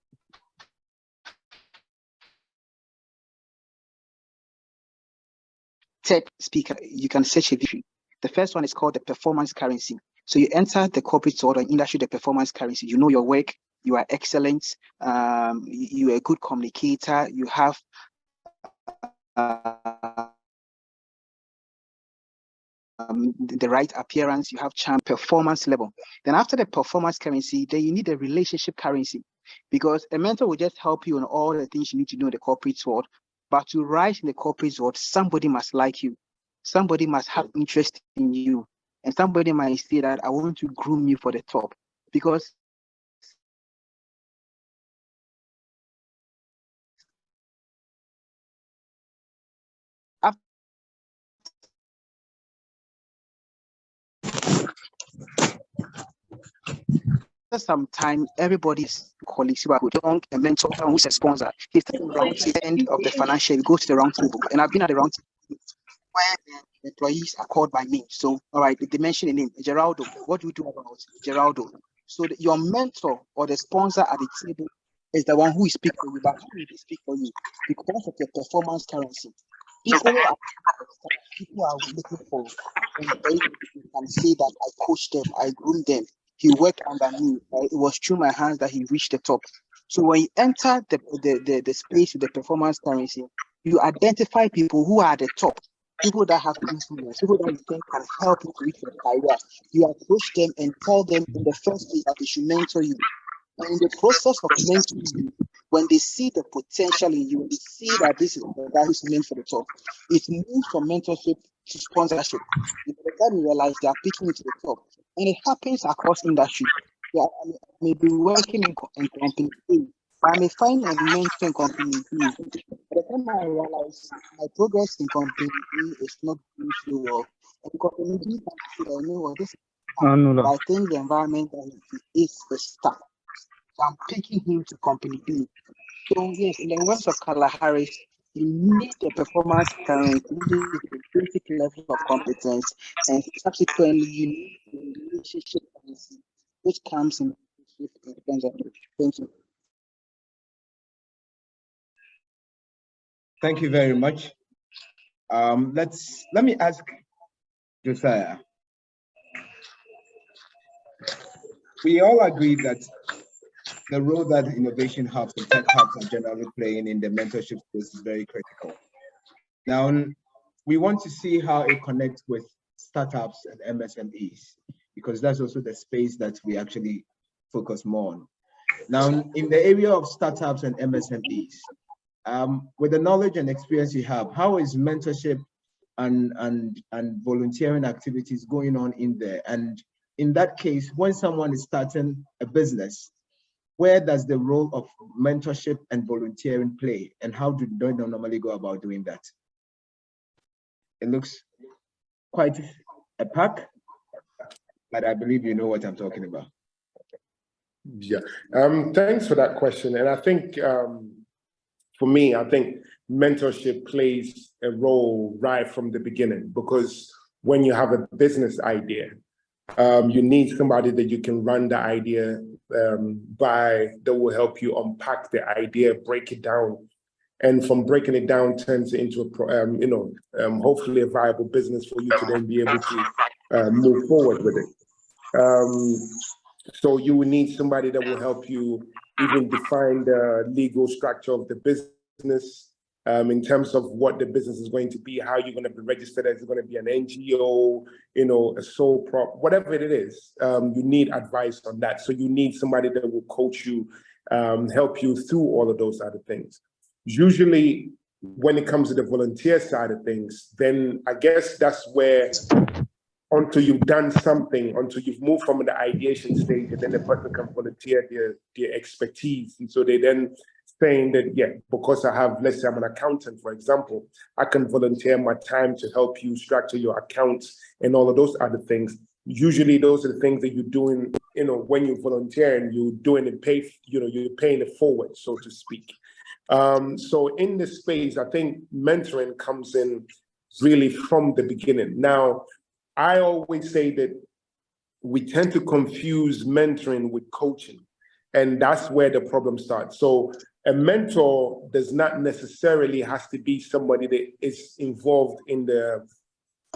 tech speaker. You can search her video. The first one is called the performance currency. So you enter the corporate world and industry, the performance currency. You know your work. You are excellent. You are a good communicator. You have the right appearance, you have charm, performance level. Then after the performance currency, then you need a relationship currency, because a mentor will just help you on all the things you need to know in the corporate world. But to rise in the corporate world, somebody must like you. Somebody must have interest in you. And somebody might say that I want to groom you for the top. Because after some time, everybody's colleagues who are good, a mentor who's a sponsor. He's taking round to the end of the financial, go to the round table. And I've been at the round table where the employees are called by name. So, all right, they mention a name, Geraldo. What do you do about Geraldo? So your mentor or the sponsor at the table is the one who will speak for you, but who will speak for you? Because of your performance currency. People are looking for, and they can say that I coached them, I groomed them, he worked under me. It was through my hands that he reached the top. So when you enter the space with the performance currency, you identify people who are at the top, people that have influence, people that you think can help you reach your career. You approach them and tell them in the first place that they should mentor you. And in the process of mentoring you, when they see the potential in you, they see that this is the guy who's meant for the top, it moves from mentorship to sponsorship. By the time you realize they are picking you to the top, and it happens across industry. Yeah, I may be working in company A, but I may find a mentor in company B. By the time I realize my progress in company A is not going so well, and company B, I know what this is. But I think the environment that he is stuck. So I'm picking him to company B. So yes, in the words of Carla Harris, you need the performance currency, which is the basic level of competence, and subsequently you need the relationship currency, which comes in terms of it. Thank you. Thank you very much. Let me ask Josiah. We all agree that the role that innovation hubs and tech hubs are generally playing in the mentorship space is very critical. Now, we want to see how it connects with startups and MSMEs, because that's also the space that we actually focus more on. Now, in the area of startups and MSMEs, with the knowledge and experience you have, how is mentorship and volunteering activities going on in there? And in that case, when someone is starting a business, where does the role of mentorship and volunteering play, and how do they normally go about doing that? It looks quite a pack, but I believe you know what I'm talking about. Yeah, thanks for that question. And I think for me, I think mentorship plays a role right from the beginning, because when you have a business idea, you need somebody that you can run the idea by, that will help you unpack the idea, break it down, and from breaking it down turns it into a hopefully a viable business for you to then be able to move forward with it. So you will need somebody that will help you even define the legal structure of the business, in terms of what the business is going to be, how you're going to be registered. Is it going to be an NGO, a sole prop, whatever it is, you need advice on that. So you need somebody that will coach you, help you through all of those other things. Usually when it comes to the volunteer side of things, then I guess that's where, until you've done something, until you've moved from the ideation stage, and then the person can volunteer their expertise. And so they then saying that, yeah, because I have, let's say I'm an accountant, for example, I can volunteer my time to help you structure your accounts and all of those other things. Usually those are the things that you're doing, when you volunteer, and you're doing it you're paying it forward, so to speak. So in this space, I think mentoring comes in really from the beginning. Now, I always say that we tend to confuse mentoring with coaching, and that's where the problem starts. So a mentor does not necessarily has to be somebody that is involved in the,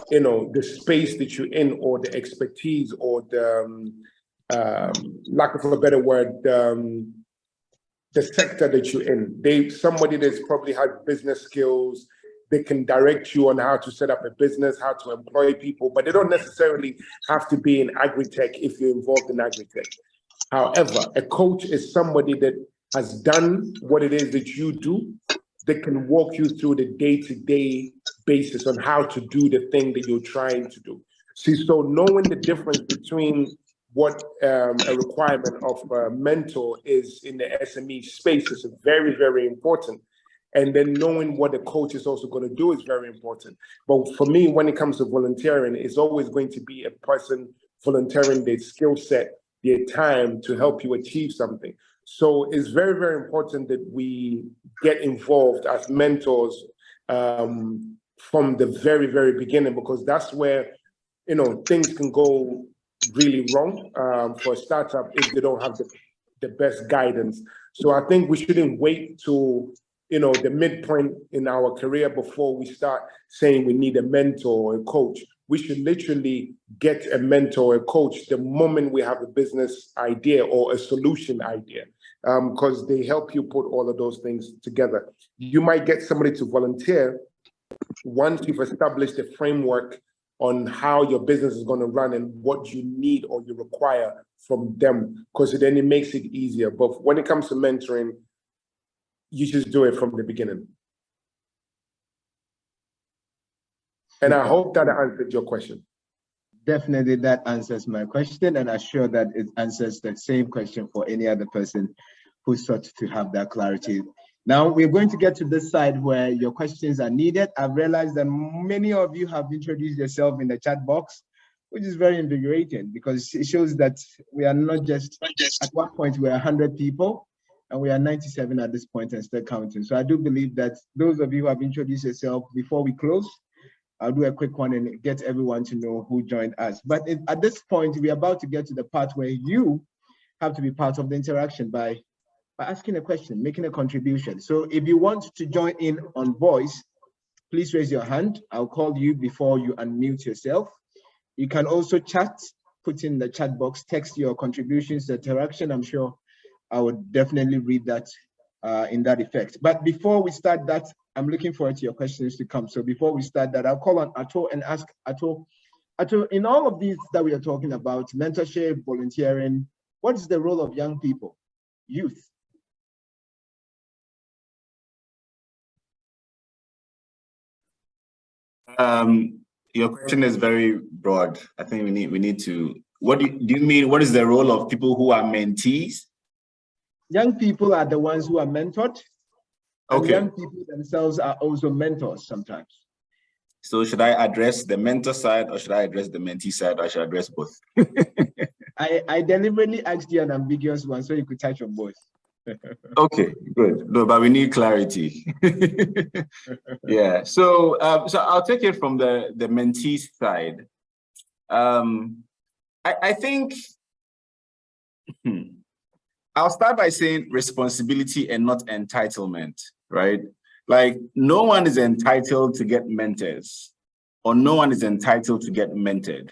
the space that you're in, or the expertise, or the, lack of a better word, the sector that you're in. Somebody that's probably has business skills. They can direct you on how to set up a business, how to employ people, but they don't necessarily have to be in agri-tech if you're involved in agri-tech. However, a coach is somebody that has done what it is that you do, that can walk you through the day-to-day basis on how to do the thing that you're trying to do. See, so knowing the difference between what a requirement of a mentor is in the SME space is very, very important. And then knowing what the coach is also going to do is very important. But for me, when it comes to volunteering, it's always going to be a person volunteering their skill set, their time to help you achieve something. So it's very, very important that we get involved as mentors from the very, very beginning, because that's where, things can go really wrong for a startup if they don't have the best guidance. So I think we shouldn't wait to the midpoint in our career before we start saying we need a mentor or a coach. We should literally get a mentor or a coach the moment we have a business idea or a solution idea, because they help you put all of those things together. You might get somebody to volunteer once you've established a framework on how your business is going to run and what you need or you require from them, because then it makes it easier. But when it comes to mentoring, you just do it from the beginning. And I hope that answered your question. Definitely that answers my question, and I'm sure that it answers the same question for any other person who sought to have that clarity. Now we're going to get to this side where your questions are needed. I've realized that many of you have introduced yourself in the chat box, which is very invigorating, because it shows that we are not just, at one point we were 100 people, and we are 97 at this point and still counting. So I do believe that those of you who have introduced yourself, before we close, I'll do a quick one and get everyone to know who joined us. But at this point, we're about to get to the part where you have to be part of the interaction by asking a question, making a contribution. So if you want to join in on voice, please raise your hand. I'll call you before you unmute yourself. You can also chat, put in the chat box, text your contributions, the interaction. I'm sure I would definitely read that in that effect. But before we start that, I'm looking forward to your questions to come. So before we start that, I'll call on Ato and ask Ato, in all of these that we are talking about, mentorship, volunteering, what is the role of young people, youth? Your question is very broad. I think we need to, what do you mean, what is the role of people who are mentees? Young people are the ones who are mentored. And okay. Young people themselves are also mentors sometimes. So should I address the mentor side, or should I address the mentee side, or should I address both? I deliberately asked you an ambiguous one so you could touch on both. Okay, good. No, but we need clarity. Yeah. So, so I'll take it from the mentee side. I think I'll start by saying responsibility and not entitlement, right? Like, no one is entitled to get mentors, or no one is entitled to get mentored.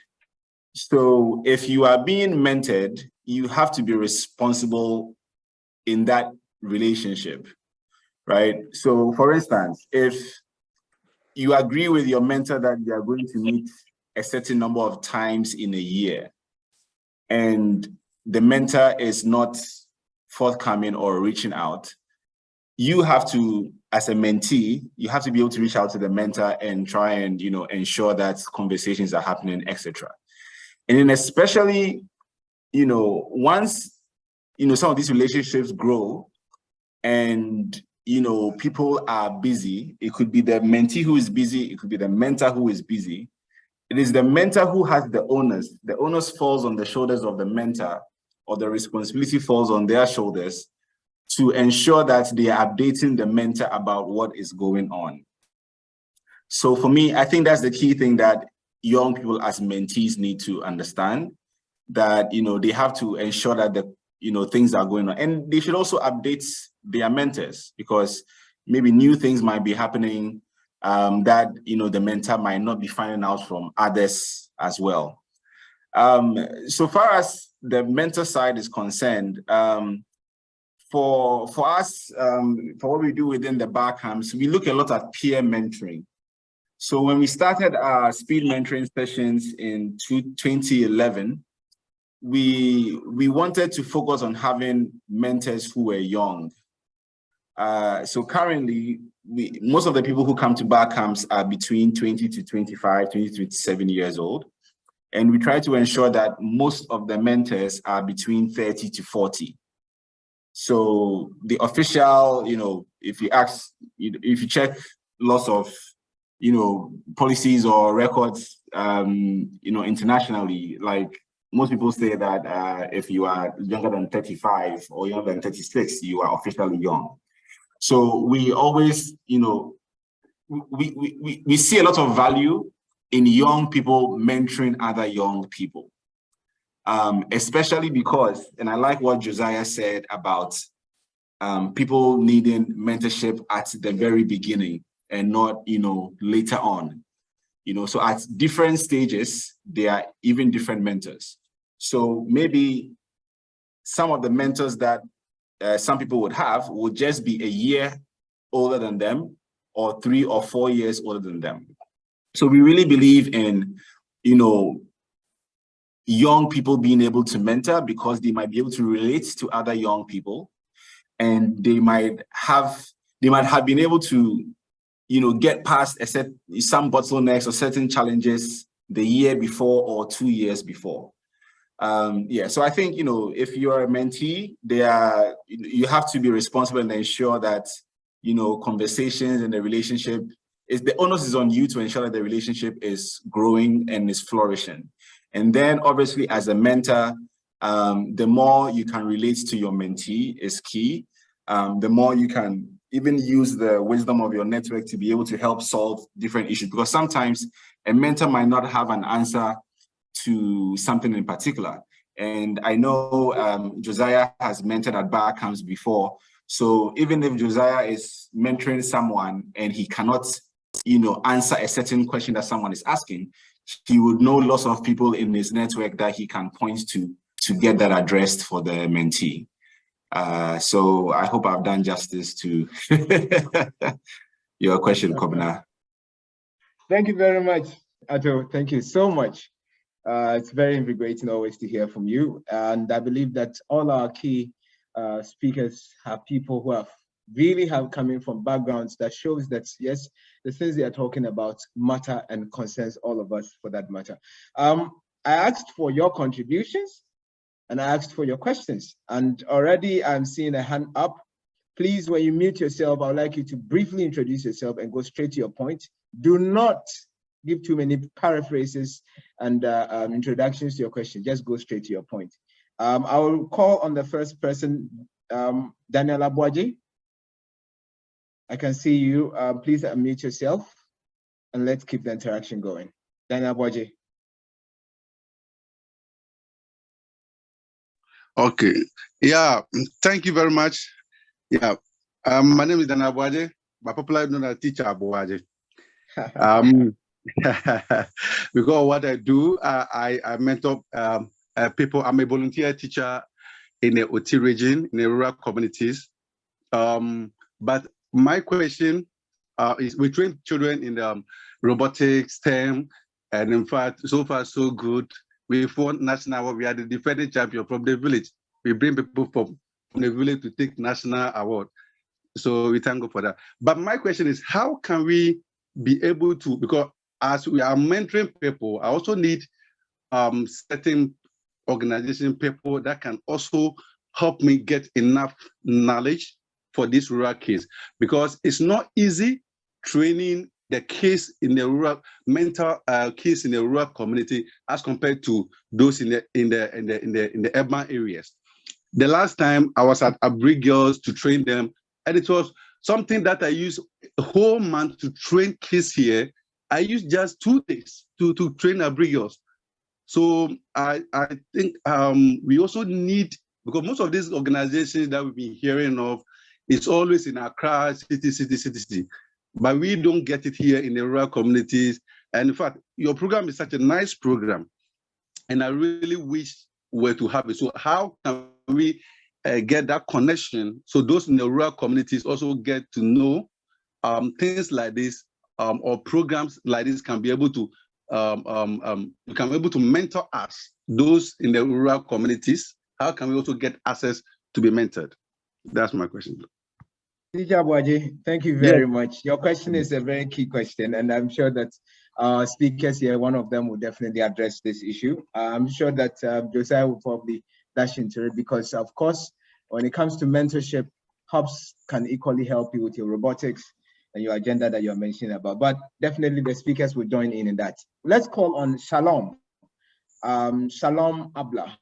So if you are being mentored, you have to be responsible in that relationship, right? So for instance, if you agree with your mentor that you are going to meet a certain number of times in a year, and the mentor is not forthcoming or reaching out, you have to, as a mentee, you have to be able to reach out to the mentor and try and, you know, ensure that conversations are happening, etc. And then especially, you know, once, you know, some of these relationships grow and, you know, people are busy, it could be the mentee who is busy, it could be the mentor who is busy. It is the mentor who has the onus. The onus falls on the shoulders of the mentor, or the responsibility falls on their shoulders to ensure that they are updating the mentor about what is going on. So for me, I think that's the key thing that young people as mentees need to understand, that, you know, they have to ensure that the, you know, things are going on, and they should also update their mentors, because maybe new things might be happening that, you know, the mentor might not be finding out from others as well. So far as the mentor side is concerned, for us, for what we do within the Barcamps, we look a lot at peer mentoring. So when we started our speed mentoring sessions in 2011, we wanted to focus on having mentors who were young. So currently, most of the people who come to Barcamps are between 20 to 25, 20 to 27 years old. And we try to ensure that most of the mentors are between 30 to 40. So the official, you know, if you ask, if you check lots of, you know, policies or records, you know, internationally, like most people say that if you are younger than 35 or younger than 36, you are officially young. So we always, you know, we see a lot of value in young people mentoring other young people. Especially because, and I like what Josiah said about people needing mentorship at the very beginning and not, you know, later on. You know, so at different stages, there are even different mentors. So maybe some of the mentors that some people would have would just be a year older than them, or 3 or 4 years older than them. So we really believe in, you know, young people being able to mentor, because they might be able to relate to other young people, and they might have been able to, you know, get past some bottlenecks or certain challenges the year before or 2 years before. Yeah, so I think, you know, if you're a mentee, you have to be responsible and ensure that, you know, conversations and the relationship the onus is on you to ensure that the relationship is growing and is flourishing. And then obviously as a mentor, the more you can relate to your mentee is key. The more you can even use the wisdom of your network to be able to help solve different issues, because sometimes a mentor might not have an answer to something in particular. And I know Josiah has mentored at Barcamps before. So even if Josiah is mentoring someone and he cannot, you know, answer a certain question that someone is asking, he would know lots of people in his network that he can point to get that addressed for the mentee. So I hope I've done justice to your question, Kobina. Thank you very much, Ato. Thank you so much. It's very invigorating always to hear from you. And I believe that all our key speakers have people who have coming from backgrounds that shows that, yes, the things they are talking about matter and concerns all of us for that matter. I asked for your contributions and I asked for your questions, and already I'm seeing a hand up. Please, when you mute yourself, I would like you to briefly introduce yourself and go straight to your point. Do not give too many paraphrases and introductions to your question. Just go straight to your point. I will call on the first person, Daniela Boaji. I can see you. Please unmute yourself and let's keep the interaction going. Daniela Boaji. Okay. Yeah. Thank you very much. Yeah. My name is Daniela Boaji, but popularly known as Teacher Boaji. Because what I do, I mentor people. I'm a volunteer teacher in the OT region, in the rural communities. But my question is, we train children in the robotics, STEM, and in fact, so far so good. We've won national award. We are the defending champion from the village. We bring people from the village to take national award. So we thank God for that. But my question is, how can we be able to, because as we are mentoring people, I also need certain organization people that can also help me get enough knowledge for this rural kids, because it's not easy training the kids in the rural mental kids in the rural community as compared to those in the urban areas. The last time I was at Abri Girls to train them, and it was something that I used a whole month to train kids here. I used just 2 days to train Abri Girls. So I think we also need, because most of these organizations that we've been hearing of, it's always in Accra, city. But we don't get it here in the rural communities. And in fact, your program is such a nice program. And I really wish we were to have it. So how can we get that connection so those in the rural communities also get to know things like this, or programs like this can be able to mentor us, those in the rural communities? How can we also get access to be mentored? That's my question. Teacher Boaji, thank you very much. Your question is a very key question, and I'm sure that speakers here, one of them will definitely address this issue. I'm sure that Josiah will probably dash into it, because of course, when it comes to mentorship, hubs can equally help you with your robotics and your agenda that you're mentioning about, but definitely the speakers will join in that. Let's call on Shalom. Shalom Abla.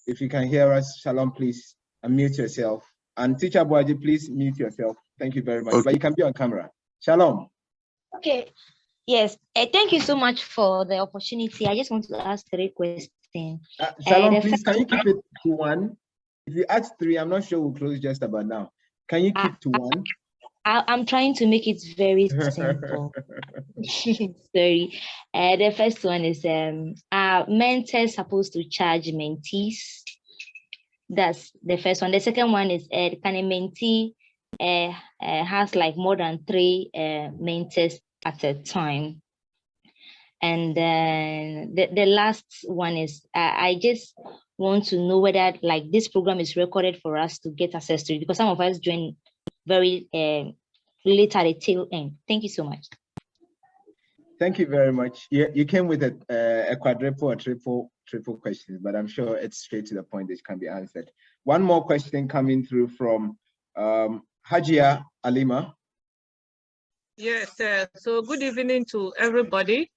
If you can hear us, Shalom, please unmute yourself. And Teacher Boaji, please mute yourself. Thank you very much. Okay. But you can be on camera. Shalom. Okay. Yes. Thank you so much for the opportunity. I just want to ask 3 questions. Shalom, please, can you keep it to 1? If you ask 3, I'm not sure we'll close just about now. Can you keep to 1? I'm trying to make it very simple. Sorry. The first one is, are mentors supposed to charge mentees? That's the first one. The second one is, can a mentee has like more than 3 mentors at a time? And then the last one is, I just want to know whether like this program is recorded for us to get access to it, because some of us join very late at the tail end. Thank you so much. Thank you very much. You came with a quadruple or triple questions, but I'm sure it's straight to the point that can be answered. One more question coming through from Hajia Alima. Yes, so good evening to everybody.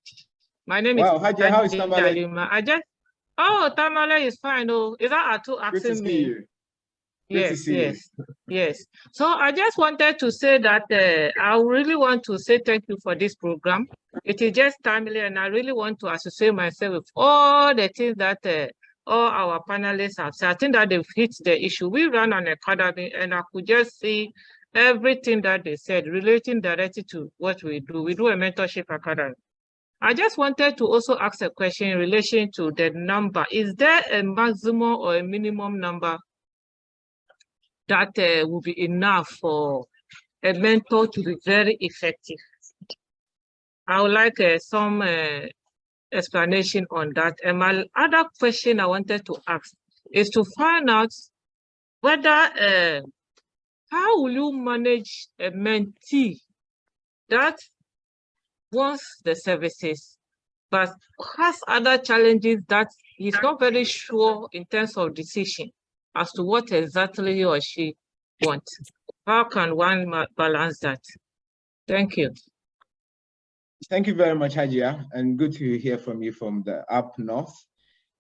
My name is Hajia, how is Tamale? Alima. Tamale is fine. Oh, is that Atu asking me? You. Yes. So I just wanted to say that I really want to say thank you for this program. It is just timely, and I really want to associate myself with all the things that all our panelists have said. I think that they've hit the issue. We run an academy, and I could just see everything that they said relating directly to what we do. We do a mentorship academy. I just wanted to also ask a question in relation to the number. Is there a maximum or a minimum number that will be enough for a mentor to be very effective? I would like some explanation on that. And my other question I wanted to ask is to find out whether, how will you manage a mentee that wants the services, but has other challenges that he's not very sure in terms of decision as to what exactly he or she wants? How can one balance that? Thank you. Thank you very much, Hajia, and good to hear from you from the up north.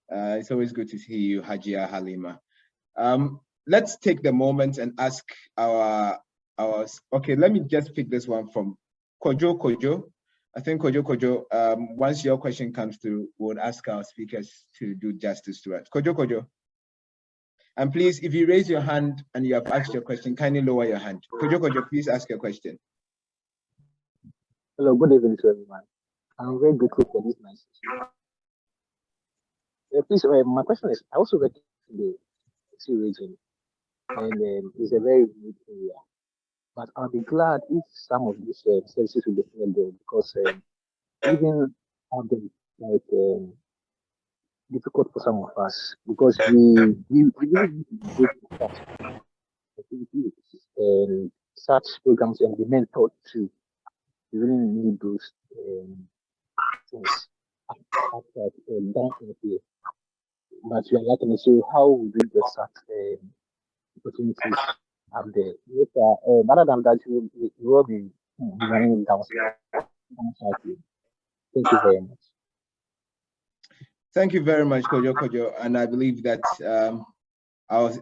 It's always good to see you, Hajia Halima. Let's take the moment and ask our, okay, let me just pick this one from Kojo. I think Kojo, once your question comes through, we'll ask our speakers to do justice to it. Kojo. And please, if you raise your hand and you have asked your question, kindly lower your hand. Kojo, please ask your question. Hello, good evening to everyone. I'm very grateful for this nice session. Please, my question is, I also work in the sea region, and it's a very good area. But I'll be glad if some of these services will be available, because even have been like difficult for some of us, because we really need to do such activities and such programs and be mentored too. We really need those things down here. But we are lacking. So how would we get such opportunities up there? If, other than that, you will be running down. Thank you very much. Thank you very much, Kojo. And I believe that our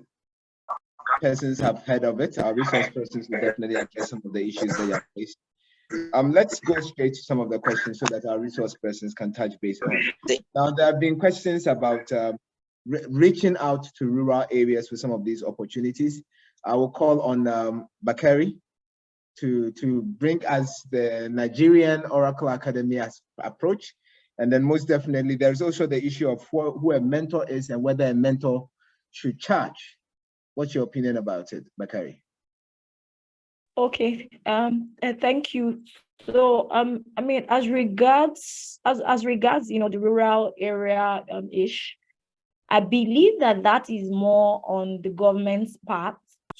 persons have heard of it. Our resource persons will definitely address some of the issues that you have faced. Let's go straight to some of the questions so that our resource persons can touch base on. Now, there have been questions about reaching out to rural areas with some of these opportunities. I will call on Bakari to bring us the Nigerian Oracle Academy approach. And then most definitely, there's also the issue of who a mentor is and whether a mentor should charge. What's your opinion about it, Bakari? Okay, thank you. So, I mean, as regards, the rural area ish, I believe that is more on the government's part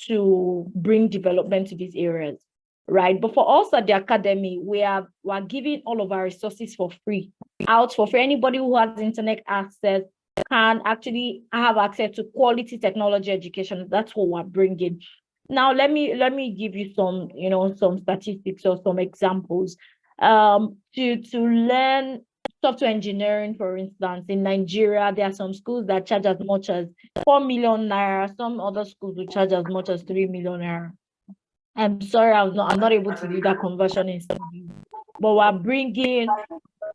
to bring development to these areas, right? But for us at the academy, we're giving all of our resources for free, for anybody who has internet access can actually have access to quality technology education. That's what we're bringing. Now, let me give you some, some statistics or some examples. To learn software engineering, for instance, in Nigeria, there are some schools that charge as much as 4 million naira. Some other schools will charge as much as 3 million naira. I'm sorry, I'm not able to do that conversion in studies, but we're bringing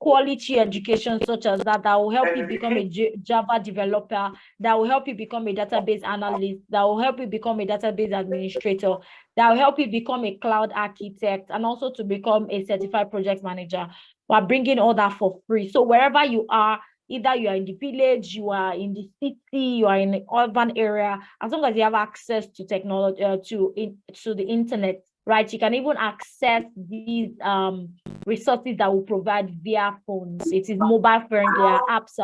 quality education such as that will help you become a Java developer, that will help you become a database analyst, that will help you become a database administrator, that will help you become a cloud architect, and also to become a certified project manager. We're bringing all that for free. So wherever you are, either you are in the village, you are in the city, you are in the urban area, as long as you have access to technology, to the internet, right? You can even access these resources that will provide via phones. It is mobile friendly. Our apps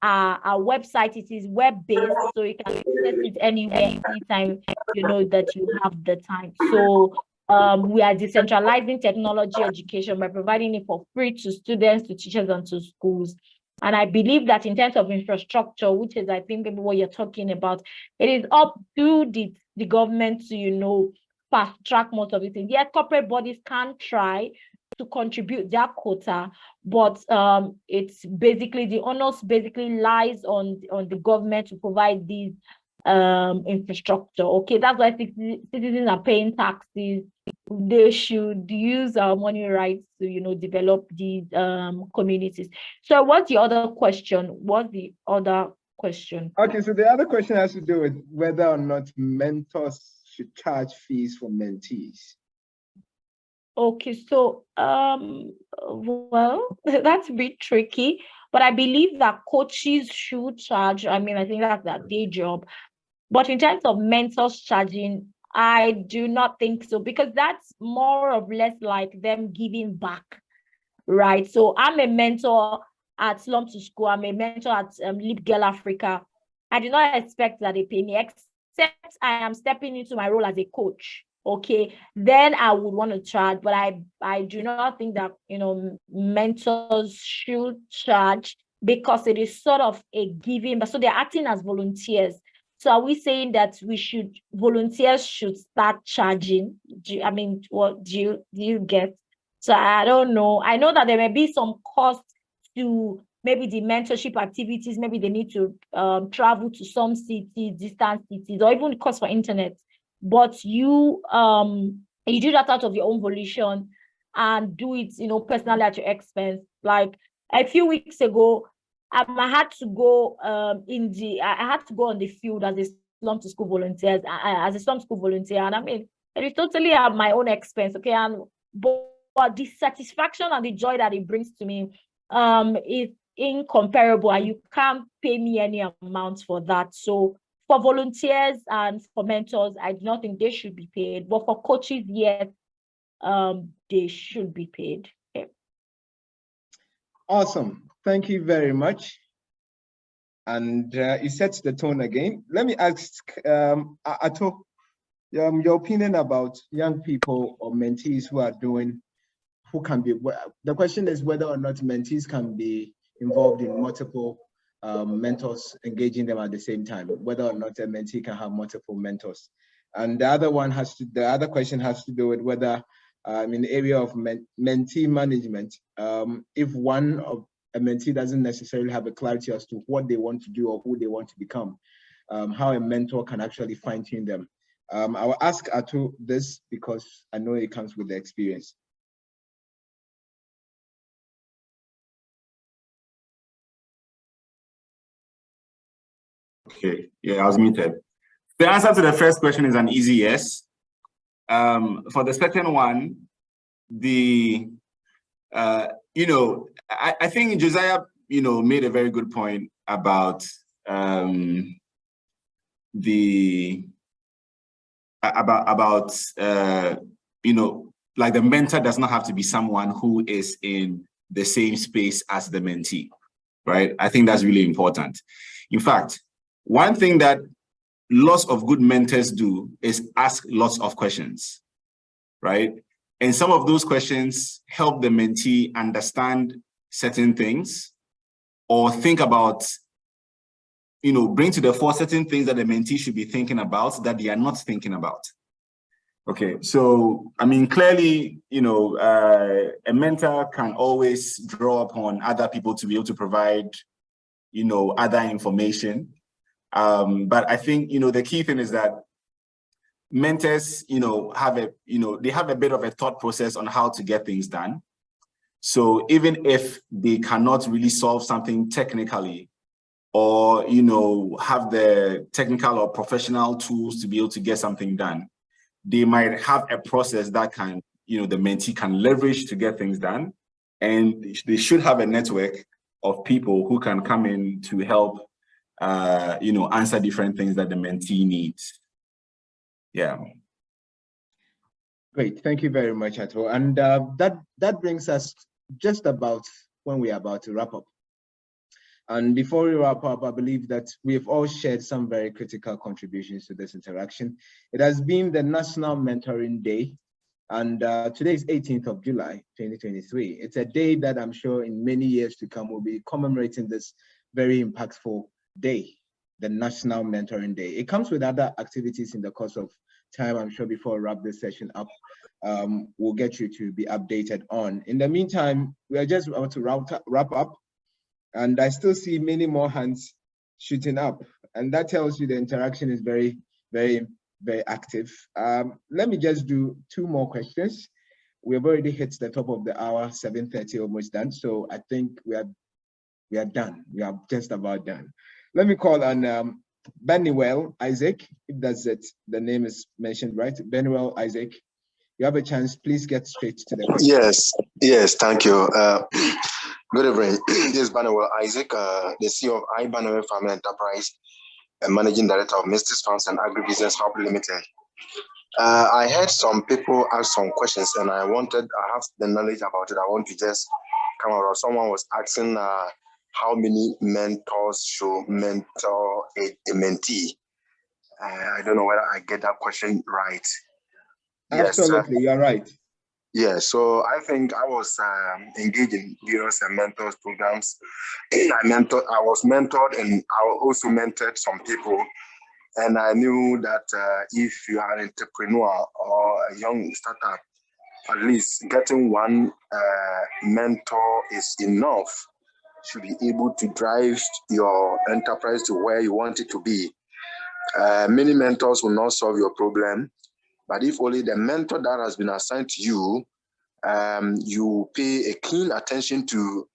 our website, it is web-based, so you can access it anywhere, anytime that you have the time. So we are decentralizing technology education by providing it for free to students, to teachers, and to schools. And I believe that in terms of infrastructure, which is, I think, what you're talking about, it is up to the government to, fast track most of it. Yeah, corporate bodies can try to contribute their quota, but it's basically, the onus basically lies on the government to provide these infrastructure. Okay, that's why citizens are paying taxes. They should use our money rights to develop these communities. So what's the other question? Okay, so the other question has to do with whether or not mentors should charge fees for mentees. Okay, so well, that's a bit tricky, but I believe that coaches should charge. I mean, I think that's their day job. But in terms of mentors charging, I do not think so, because that's more or less like them giving back, right? So I'm a mentor at Slum to School. I'm a mentor at Leap Girl Africa. I do not expect that they pay me, except I am stepping into my role as a coach. Okay, then I would want to charge, but I do not think that mentors should charge, because it is sort of a giving, but so they're acting as volunteers. So are we saying that volunteers should start charging? What do you get? So I don't know. I know that there may be some cost to maybe the mentorship activities. Maybe they need to travel to some cities, distant cities, or even cost for internet. But you do that out of your own volition and do it, personally at your expense. Like a few weeks ago, I had to go I had to go on the field as a slum to school volunteers, as a slum school volunteer, and I mean, it is totally at my own expense, okay? And but the satisfaction and the joy that it brings to me is incomparable, and you can't pay me any amount for that. So for volunteers and for mentors, I do not think they should be paid, but for coaches, yes, they should be paid. Okay. Awesome. Thank you very much. And it sets the tone again. Let me ask Ato, your opinion about young people or mentees who can be, the question is whether or not mentees can be involved in multiple mentors, engaging them at the same time, whether or not a mentee can have multiple mentors. And the other question has to do with whether in the area of mentee management, if one of a mentee doesn't necessarily have a clarity as to what they want to do or who they want to become, how a mentor can actually fine-tune them. I will ask Atu this because I know it comes with the experience. Okay, yeah, I was muted. The answer to the first question is an easy yes. For the second one, I think Josiah, made a very good point about like the mentor does not have to be someone who is in the same space as the mentee, right? I think that's really important. In fact, one thing that lots of good mentors do is ask lots of questions, right? And some of those questions help the mentee understand certain things or think about, bring to the fore certain things that the mentee should be thinking about that they are not thinking about. Okay, so, I mean, clearly, a mentor can always draw upon other people to be able to provide, other information. But I think, the key thing is that mentors, have a bit of a thought process on how to get things done. So even if they cannot really solve something technically or, have the technical or professional tools to be able to get something done, they might have a process that can, the mentee can leverage to get things done. And they should have a network of people who can come in to help, answer different things that the mentee needs. Yeah. Great, thank you very much, Ato. And that brings us just about when we are about to wrap up. And before we wrap up, I believe that we've all shared some very critical contributions to this interaction. It has been the National Mentoring Day, and today is 18th of July, 2023. It's a day that I'm sure in many years to come, we'll be commemorating this very impactful day, the National Mentoring Day. It comes with other activities in the course of time, I'm sure before I wrap this session up, we'll get you to be updated on. In the meantime, we are just about to wrap up, and I still see many more hands shooting up, and that tells you the interaction is very, very, very active. Let me just do two more questions. We have already hit the top of the hour, 7:30, almost done. So I think we are done. We are just about done. Let me call on Benuel Isaac, if that's it. The name is mentioned right. Benuel Isaac, you have a chance. Please get straight to the question. Yes, thank you. Good evening. This is Benuel Isaac, the CEO of Benuel Family Enterprise and Managing Director of Misty's Farms and Agribusiness Hub Limited. I heard some people ask some questions, and I have the knowledge about it. I want to just come out. Someone was asking how many mentors should mentor a mentee. I don't know whether I get that question right. Absolutely, you're right. Yeah, so I think I was engaged in various mentors programs. I was mentored, and I also mentored some people. And I knew that if you are an entrepreneur or a young startup, at least getting one mentor is enough. Should be able to drive your enterprise to where you want it to be. Many mentors will not solve your problem, but if only the mentor that has been assigned to you, you pay a keen attention to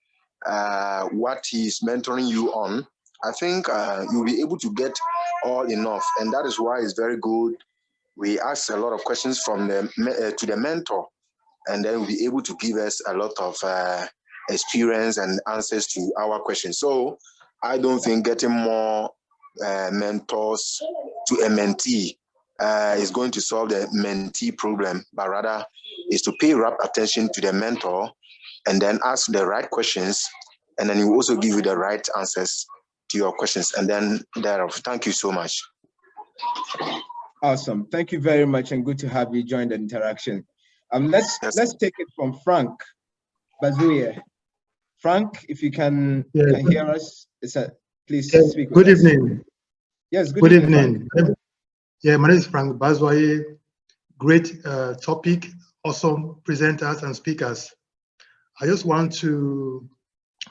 what he's mentoring you on, I think you'll be able to get all enough. And that is why it's very good. We ask a lot of questions from to the mentor, and then we'll be able to give us a lot of experience and answers to our questions. So I don't think getting more mentors to a mentee is going to solve the mentee problem, but rather is to pay rapt attention to the mentor and then ask the right questions, and then he will also give you the right answers to your questions. And then thereof, thank you so much. Awesome. Thank you very much, and good to have you join the interaction. Let's take it from Frank Bazuye. Frank, if you can hear us, please speak. Good evening. Yes, good evening. Yeah, my name is Frank Bazuye. Great topic, awesome presenters and speakers. I just want to,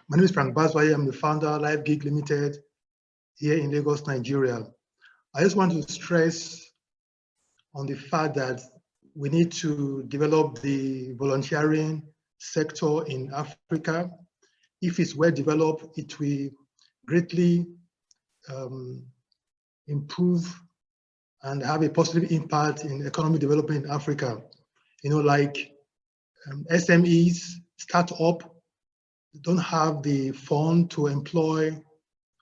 my name is Frank Bazuye. I'm the founder of Live Gig Limited here in Lagos, Nigeria. I just want to stress on the fact that we need to develop the volunteering sector in Africa. If it's well developed, it will greatly improve and have a positive impact in economic development in Africa. You know, like SMEs, startup, don't have the fund to employ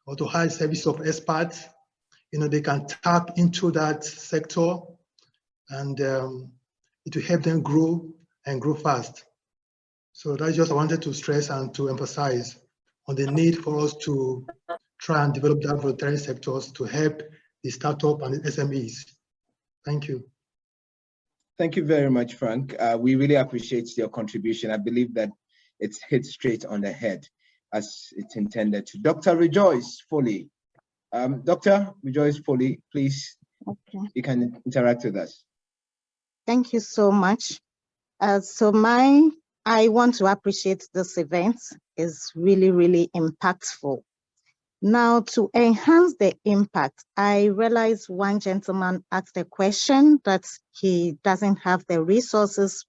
or to hire service of experts. You know, they can tap into that sector, and it will help them grow and grow fast. So that's just I wanted to stress and to emphasize on the need for us to try and develop that voluntary sectors to help the startup and the SMEs. Thank you. Thank you very much, Frank. We really appreciate your contribution. I believe that it's hit straight on the head as it's intended to. Dr. Rejoice Foley. Dr. Rejoice Foley, please, you can interact with us. Thank you so much. I want to appreciate this event. It's really, really impactful. Now, to enhance the impact, I realized one gentleman asked a question that he doesn't have the resources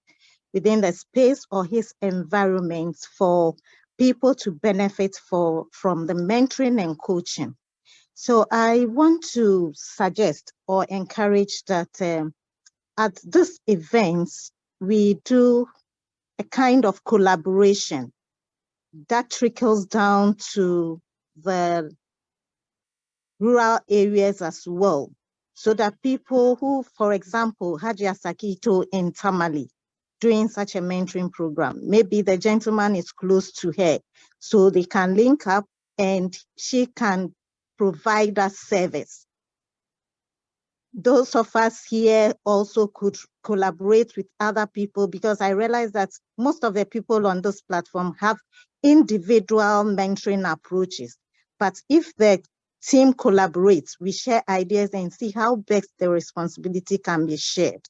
within the space or his environment for people to benefit from the mentoring and coaching. So I want to suggest or encourage that at this event, we do a kind of collaboration that trickles down to the rural areas as well, so that people who, for example, Hajia Sakito in Tamale, doing such a mentoring program, maybe the gentleman is close to her, so they can link up and she can provide that service. Those of us here also could collaborate with other people, because I realize that most of the people on this platform have individual mentoring approaches. But if the team collaborates, we share ideas and see how best the responsibility can be shared.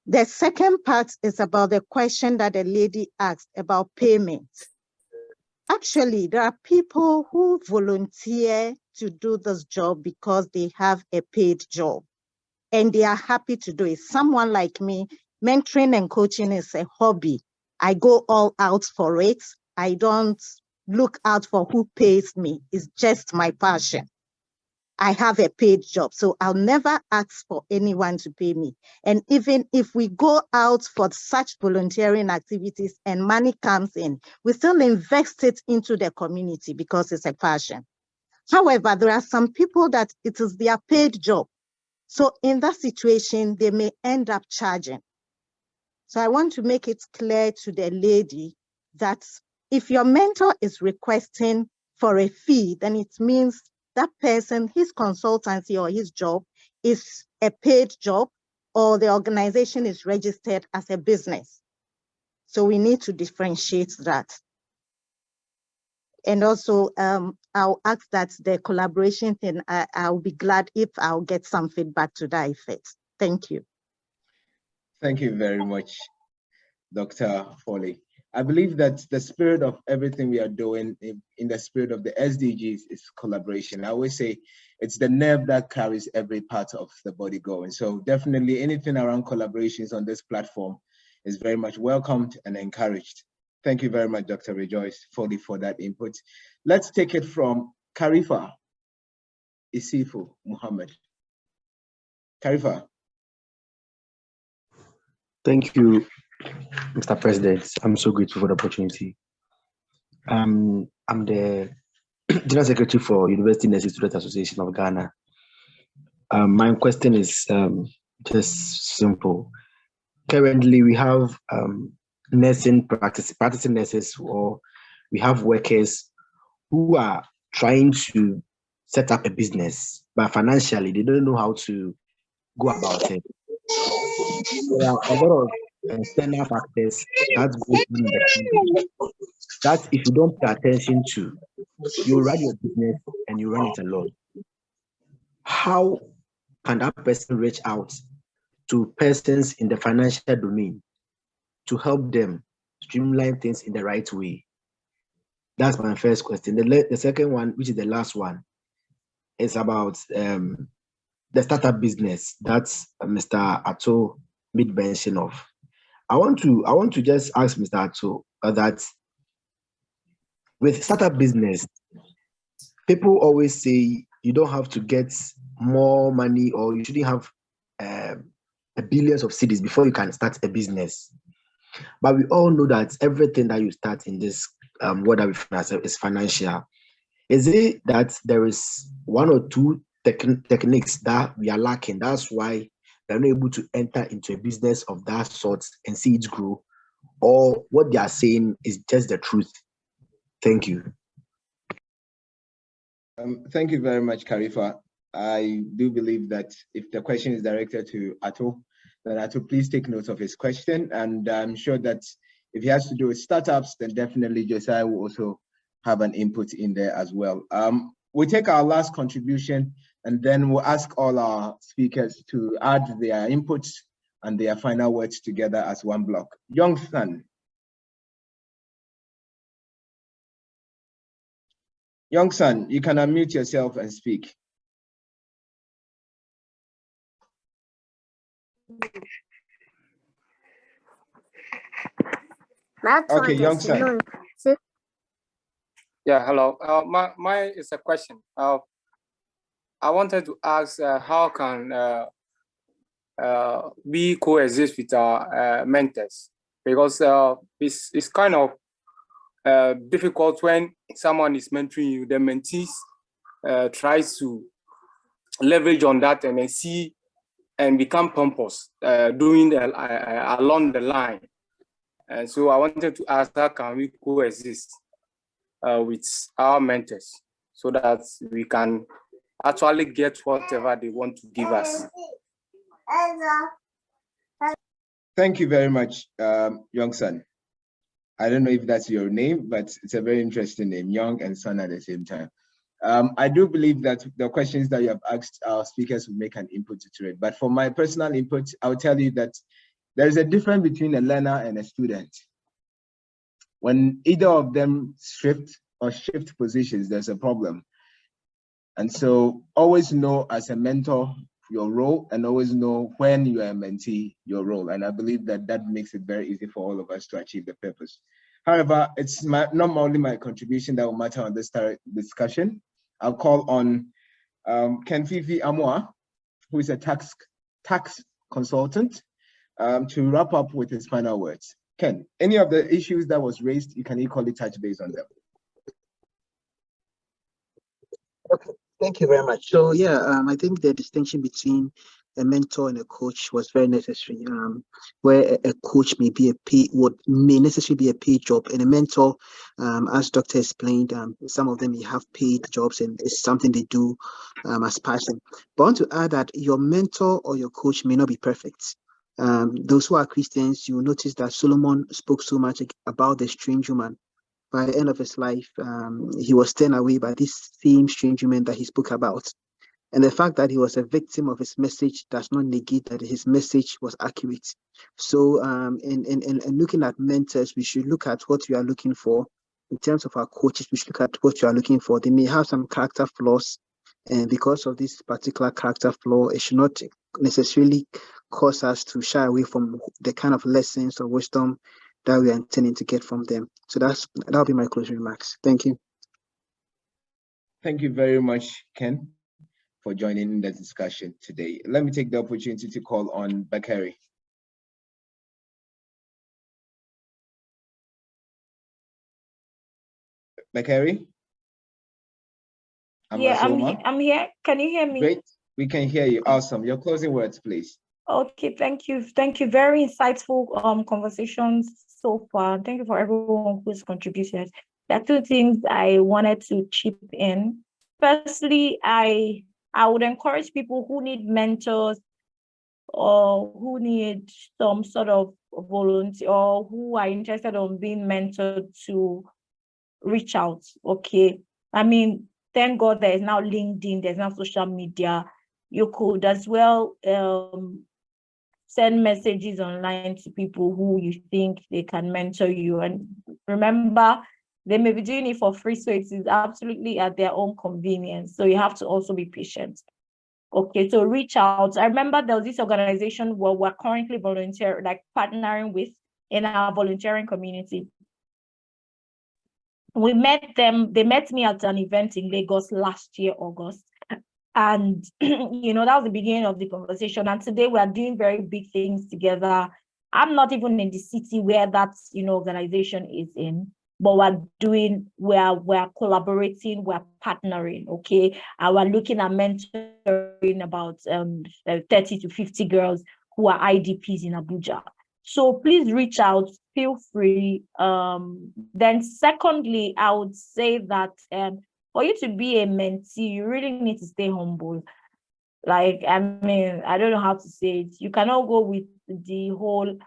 The second part is about the question that the lady asked about payment. Actually, there are people who volunteer to do this job because they have a paid job and they are happy to do it. Someone like me, mentoring and coaching is a hobby. I go all out for it. I don't look out for who pays me. It's just my passion. I have a paid job, so I'll never ask for anyone to pay me. And even if we go out for such volunteering activities and money comes in, we still invest it into the community because it's a passion. However, there are some people that it is their paid job. So in that situation, they may end up charging. So I want to make it clear to the lady that if your mentor is requesting for a fee, then it means that person, his consultancy or his job is a paid job, or the organization is registered as a business. So we need to differentiate that. And also, I'll ask that the collaboration thing, I'll be glad if I'll get some feedback to that effect. Thank you. Thank you very much. Dr. Foley. I believe that the spirit of everything we are doing in the spirit of the SDGs is collaboration. I always say it's the nerve that carries every part of the body going. So definitely anything around collaborations on this platform is very much welcomed and encouraged. Thank you very much, Dr. Rejoice Foley, for that input. Let's take it from Karifa Isifu Muhammad. Karifa. Thank you, Mr. President. I'm so grateful for the opportunity. I'm the General Secretary for University Nursing Student Association of Ghana. My question is just simple. Currently, we have practicing nurses, or we have workers who are trying to set up a business, but financially, they don't know how to go about it. There are a lot of external factors that go on in the company that if you don't pay attention to, you run your business and you run it alone. How can that person reach out to persons in the financial domain to help them streamline things in the right way? That's my first question. The second one, which is the last one, is about the startup business that Mr. Atto made mention of. I want to just ask Mr. Atto that with startup business, people always say you don't have to get more money, or you shouldn't have billions of cedis before you can start a business. But we all know that everything that you start in this world that we find ourselves is financial. Is it that there is one or two techniques that we are lacking? That's why they're not able to enter into a business of that sort and see it grow, or what they are saying is just the truth? Thank you. Thank you very much, Karifa. I do believe that if the question is directed to Atto, then Atto, please take note of his question. And I'm sure that if he has to do with startups, then definitely Josiah will also have an input in there as well. We'll take our last contribution, and then we'll ask all our speakers to add their inputs and their final words together as one block. Young Sun. Young Sun, you can unmute yourself and speak. Okay, Young Sun. Yeah, hello. My is a question. I wanted to ask how can we coexist with our mentors? Because it's kind of difficult when someone is mentoring you, the mentees tries to leverage on that and then see and become pompous doing along the line. And so I wanted to ask, how can we coexist with our mentors so that we can actually get whatever they want to give us? Thank you very much, Young Sun. I don't know if that's your name, but it's a very interesting name, Young and Sun at the same time. I do believe that the questions that you have asked our speakers will make an input to it. But for my personal input, I'll tell you that there is a difference between a learner and a student. When either of them shift positions, there's a problem. And so always know as a mentor your role, and always know when you are a mentee your role. And I believe that that makes it very easy for all of us to achieve the purpose. However, it's not only my contribution that will matter on this discussion. I'll call on Ken Fifi Amoa, who is a tax consultant, to wrap up with his final words. Ken, any of the issues that was raised, you can equally touch base on them. Okay, thank you very much. So yeah, I think the distinction between a mentor and a coach was very necessary. Where a coach may be may necessarily be a paid job, and a mentor, as Doctor explained, some of them may have paid jobs and it's something they do as passion. But I want to add that your mentor or your coach may not be perfect. Those who are Christians, you will notice that Solomon spoke so much about the strange woman. By the end of his life, he was turned away by this same strange woman that he spoke about. And the fact that he was a victim of his message does not negate that his message was accurate. So in looking at mentors, we should look at what we are looking for. In terms of our coaches, we should look at what you are looking for. They may have some character flaws, and because of this particular character flaw, it should not necessarily cause us to shy away from the kind of lessons or wisdom that we are intending to get from them. So that'll be my closing remarks. Thank you. Thank you very much, Ken, for joining in the discussion today. Let me take the opportunity to call on Bakari. Bakari? I'm here. Can you hear me? Great. We can hear you. Awesome. Your closing words, please. Okay, thank you. Thank you. Very insightful conversations so far. Thank you for everyone who's contributed. There are two things I wanted to chip in. Firstly, I would encourage people who need mentors or who need some sort of volunteer or who are interested in being mentored to reach out. Okay. I mean, thank God there is now LinkedIn, there's now social media. You could as well send messages online to people who you think they can mentor you. And remember, they may be doing it for free, so it is absolutely at their own convenience. So you have to also be patient. Okay, so reach out. I remember there was this organization where we're currently partnering with in our volunteering community. We met them, they met me at an event in Lagos last year, August. And, you know, that was the beginning of the conversation. And today we are doing very big things together. I'm not even in the city where that, you know, organization is in, but we're collaborating, we're partnering, okay? And we're looking at mentoring about 30 to 50 girls who are IDPs in Abuja. So please reach out, feel free. Then secondly, I would say that for you to be a mentee, you really need to stay humble. Like, I mean, I don't know how to say it. You cannot go with the whole,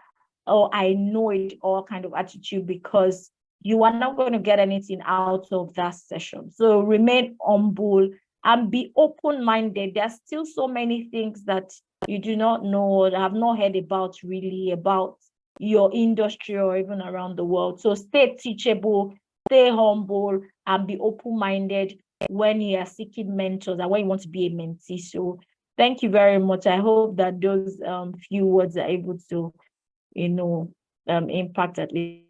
oh, I know it all kind of attitude, because you are not going to get anything out of that session. So remain humble and be open-minded. There are still so many things that you do not know or have not heard about really about your industry or even around the world. So stay teachable, stay humble, and be open-minded when you are seeking mentors and when you want to be a mentee. So thank you very much. I hope that those few words are able to, you know, impact at least.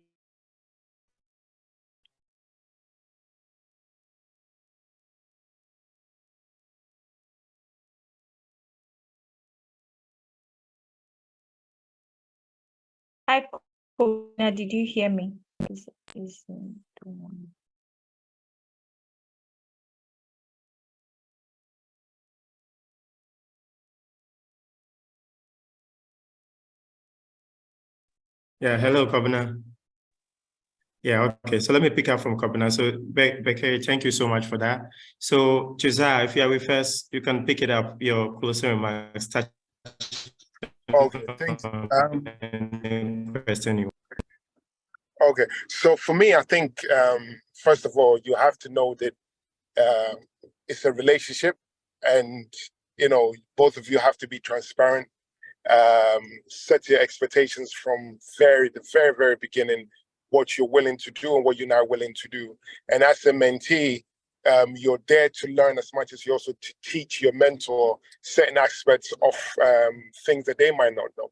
Hi, Kona, did you hear me? Yeah, hello, Kobina. Yeah, okay. So let me pick up from Kobina. So, Becky, thank you so much for that. So, Josiah, if you are with us, you can pick it up, your closing remarks. Okay, thanks. Okay, so for me, I think, first of all, you have to know that it's a relationship, and, you know, both of you have to be transparent. Set your expectations from the very beginning, what you're willing to do and what you're not willing to do. And as a mentee, you're there to learn as much as you also to teach your mentor certain aspects of things that they might not know,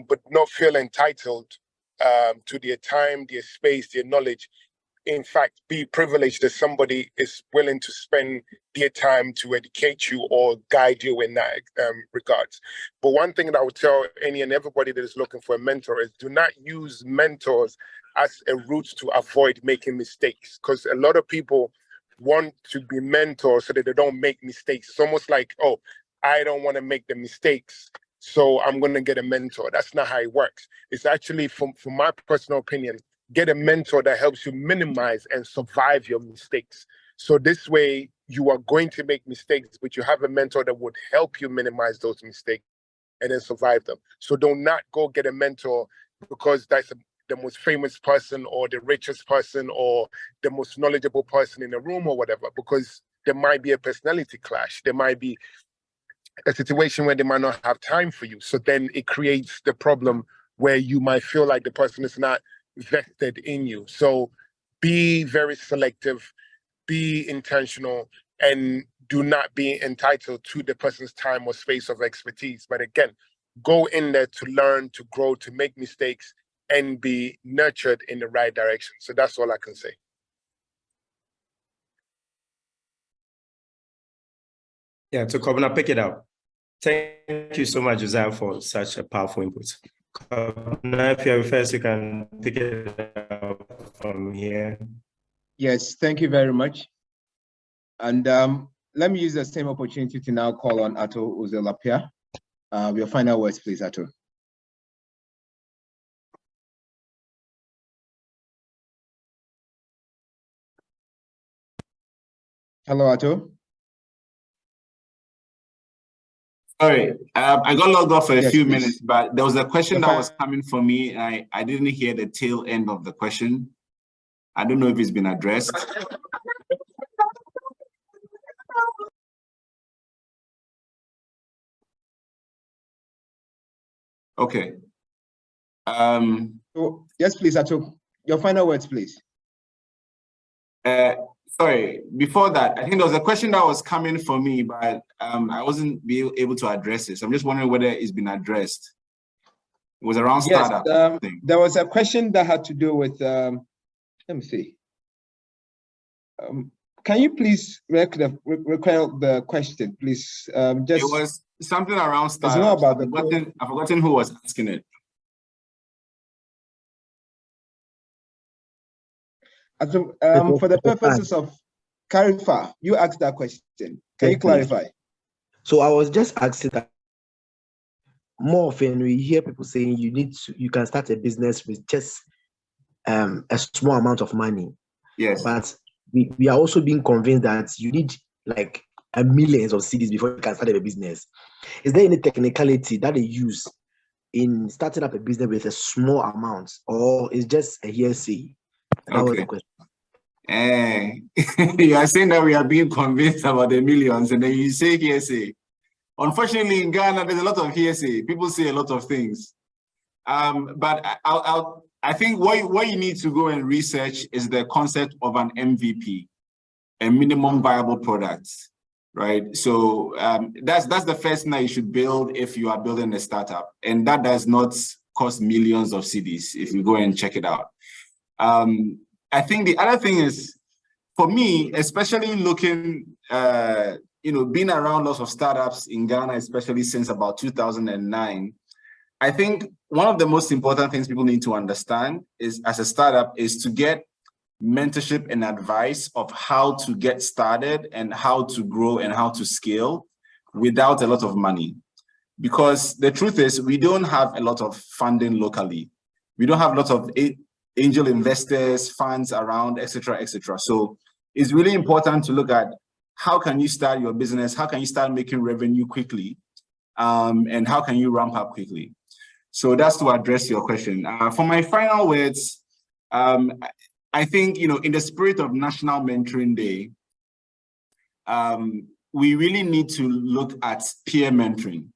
but not feel entitled to their time, their space, their knowledge. In fact, be privileged that somebody is willing to spend their time to educate you or guide you in that regards. But one thing that I would tell any and everybody that is looking for a mentor is do not use mentors as a route to avoid making mistakes, because a lot of people want to be mentors so that they don't make mistakes. It's almost like, oh, I don't want to make the mistakes, so I'm going to get a mentor. That's not how it works. It's actually, from my personal opinion, get a mentor that helps you minimize and survive your mistakes. So this way you are going to make mistakes, but you have a mentor that would help you minimize those mistakes and then survive them. So do not go get a mentor because that's the most famous person or the richest person or the most knowledgeable person in the room or whatever, because there might be a personality clash. There might be a situation where they might not have time for you. So then it creates the problem where you might feel like the person is not vested in you. So be very selective, be intentional, and do not be entitled to the person's time or space of expertise. But again, go in there to learn, to grow, to make mistakes, and be nurtured in the right direction. So that's all I can say. Yeah, to Kobina, pick it up. Thank you so much, Josiah, for such a powerful input. Kobina, if you're first, you can pick it up from here. Yes, thank you very much. And let me use the same opportunity to now call on Ato Uzelapia. Your final words, please, Ato. Hello, Ato. Sorry, I got logged off for a few please. minutes, but there was a question that was coming for me. I didn't hear the tail end of the question. I don't know if it's been addressed. Okay. Yes, please, Ato. Your final words, please. Sorry, before that, I think there was a question that was coming for me, but I wasn't able to address it. So I'm just wondering whether it's been addressed. It was around startup. Yes, there was a question that had to do with, let me see. Can you please recall the question, please? It was something around startups. It's not about I've forgotten who was asking it. For the purposes of clarify, you asked that question. Can you clarify? So I was just asking that more often we hear people saying you can start a business with just a small amount of money. Yes. But we are also being convinced that you need like millions of cedis before you can start a business. Is there any technicality that they use in starting up a business with a small amount, or is just a hearsay? That was the question. You are saying that we are being convinced about the millions, and then you say hearsay. Unfortunately, in Ghana, there's a lot of hearsay. People say a lot of things. But I think what you need to go and research is the concept of an MVP, a minimum viable product, right? So that's the first thing that you should build if you are building a startup, and that does not cost millions of cedis if you go and check it out. I think the other thing is, for me, especially looking, being around lots of startups in Ghana, especially since about 2009, I think one of the most important things people need to understand is, as a startup, is to get mentorship and advice of how to get started and how to grow and how to scale without a lot of money. Because the truth is, we don't have a lot of funding locally. We don't have lots of angel investors, funds around, etc., etc. So it's really important to look at how can you start your business, how can you start making revenue quickly, and how can you ramp up quickly. So that's to address your question. For my final words, I think, in the spirit of National Mentoring Day, we really need to look at peer mentoring.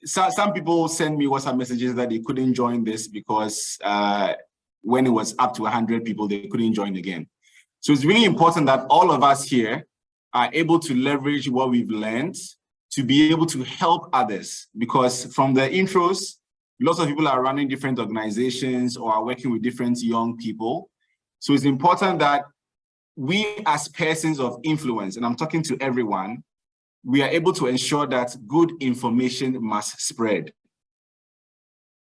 Some people send me WhatsApp messages that they couldn't join this because when it was up to 100 people, they couldn't join again. So it's really important that all of us here are able to leverage what we've learned to be able to help others, because from the intros, lots of people are running different organizations or are working with different young people. So it's important that we, as persons of influence, and I'm talking to everyone, we are able to ensure that good information must spread.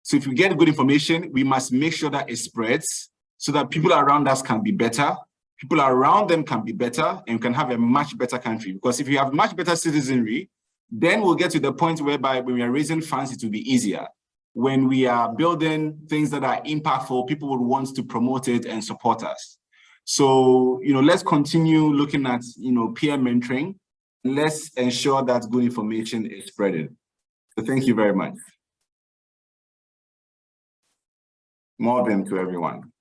So if we get good information, we must make sure that it spreads so that people around us can be better, people around them can be better, and can have a much better country. Because if you have much better citizenry, then we'll get to the point whereby when we are raising funds, it will be easier. When we are building things that are impactful, people will want to promote it and support us. So, let's continue looking at, peer mentoring. Let's ensure that good information is spreaded. So thank you very much. More than to everyone.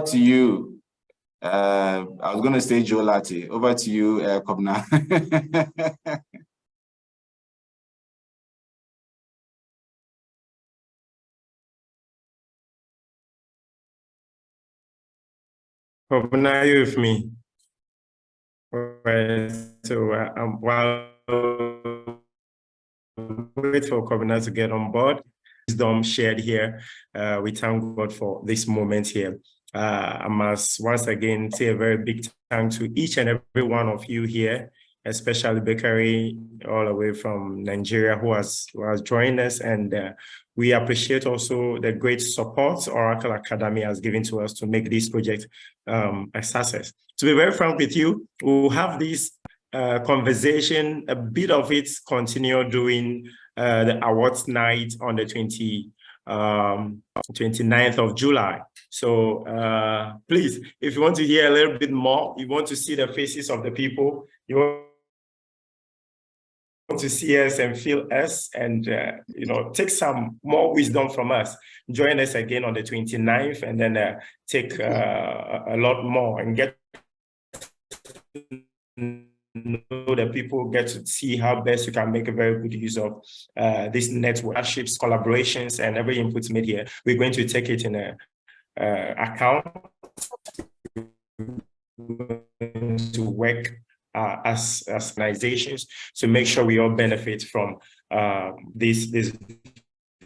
to you. I was going to say Joe Latte. Over to you, Kobna. Kobna, are you with me? Right. So while wait for Kobna to get on board, wisdom shared here. We thank God for this moment here. I must once again say a very big thank to each and every one of you here, especially Bekari, all the way from Nigeria, who has joined us. And we appreciate also the great support Oracle Academy has given to us to make this project a success. To be very frank with you, we'll have this conversation, a bit of it continue during the awards night on the 29th of July. So please, if you want to hear a little bit more, you want to see the faces of the people, you want to see us and feel us and you know, take some more wisdom from us, join us again on the 29th and then take a lot more and get know that people get to see how best you can make a very good use of these networkships, collaborations, and every input made here. We're going to take it in a account to work as organizations to make sure we all benefit from this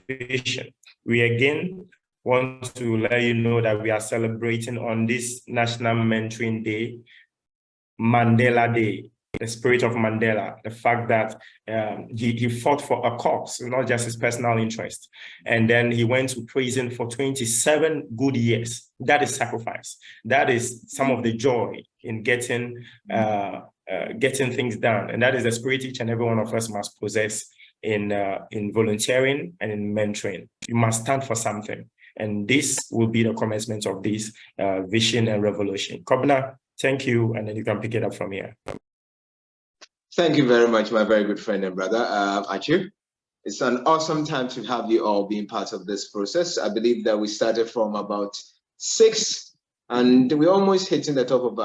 vision. We again want to let you know that we are celebrating on this National Mentoring Day, Mandela Day, the spirit of Mandela, the fact that he fought for a cause, not just his personal interest. And then he went to prison for 27 good years. That is sacrifice. That is some of the joy in getting things done. And that is the spirit each and every one of us must possess in volunteering and in mentoring. You must stand for something. And this will be the commencement of this vision and revolution. Kobna, thank you, and then you can pick it up from here. Thank you very much, my very good friend and brother, Achu. It's an awesome time to have you all being part of this process. I believe that we started from about 6 and we're almost hitting the top of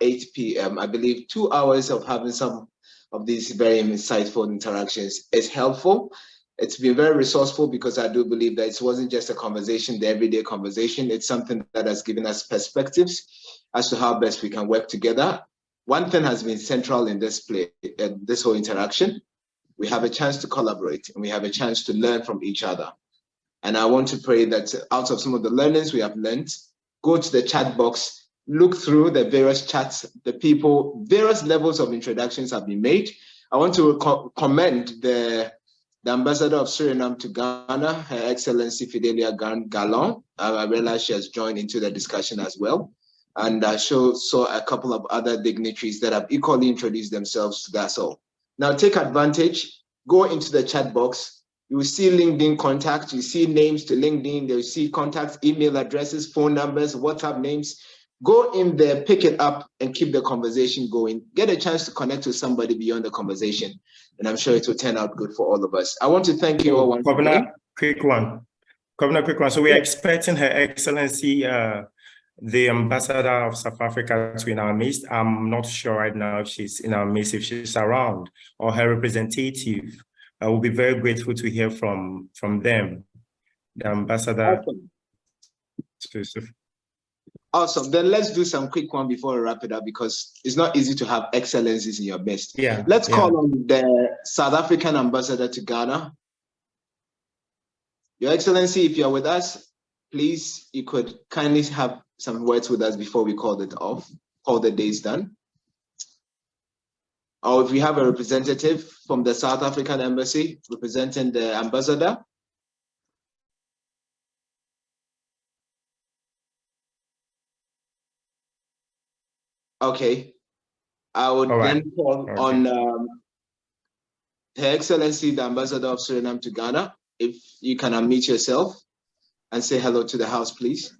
8 p.m. I believe 2 hours of having some of these very insightful interactions is helpful. It's been very resourceful because I do believe that it wasn't just a conversation, the everyday conversation. It's something that has given us perspectives as to how best we can work together. One thing has been central in this whole interaction. We have a chance to collaborate and we have a chance to learn from each other. And I want to pray that out of some of the learnings we have learned, go to the chat box, look through the various chats, the people, various levels of introductions have been made. I want to commend the Ambassador of Suriname to Ghana, Her Excellency Fidelia Galon. I realize she has joined into the discussion as well. And I saw a couple of other dignitaries that have equally introduced themselves to that. So now take advantage, go into the chat box. You will see LinkedIn contacts, you see names to LinkedIn, you see contacts, email addresses, phone numbers, WhatsApp names. Go in there, pick it up and keep the conversation going. Get a chance to connect with somebody beyond the conversation. And I'm sure it will turn out good for all of us. I want to thank you all once again. Quick one. So we are expecting Her Excellency, the Ambassador of South Africa to in our midst. I'm not sure right now if she's in our midst, if she's around, or her representative. I will be very grateful to hear from them. The Ambassador. Awesome. Then let's do some quick one before we wrap it up because it's not easy to have excellencies in your midst. Yeah. Let's call on the South African Ambassador to Ghana. Your Excellency, if you're with us, please, you could kindly have some words with us before we call it off, call the days done. Or if we have a representative from the South African Embassy representing the Ambassador. Okay, I would then call on Her Excellency, the Ambassador of Suriname to Ghana. If you can unmute yourself and say hello to the house, please.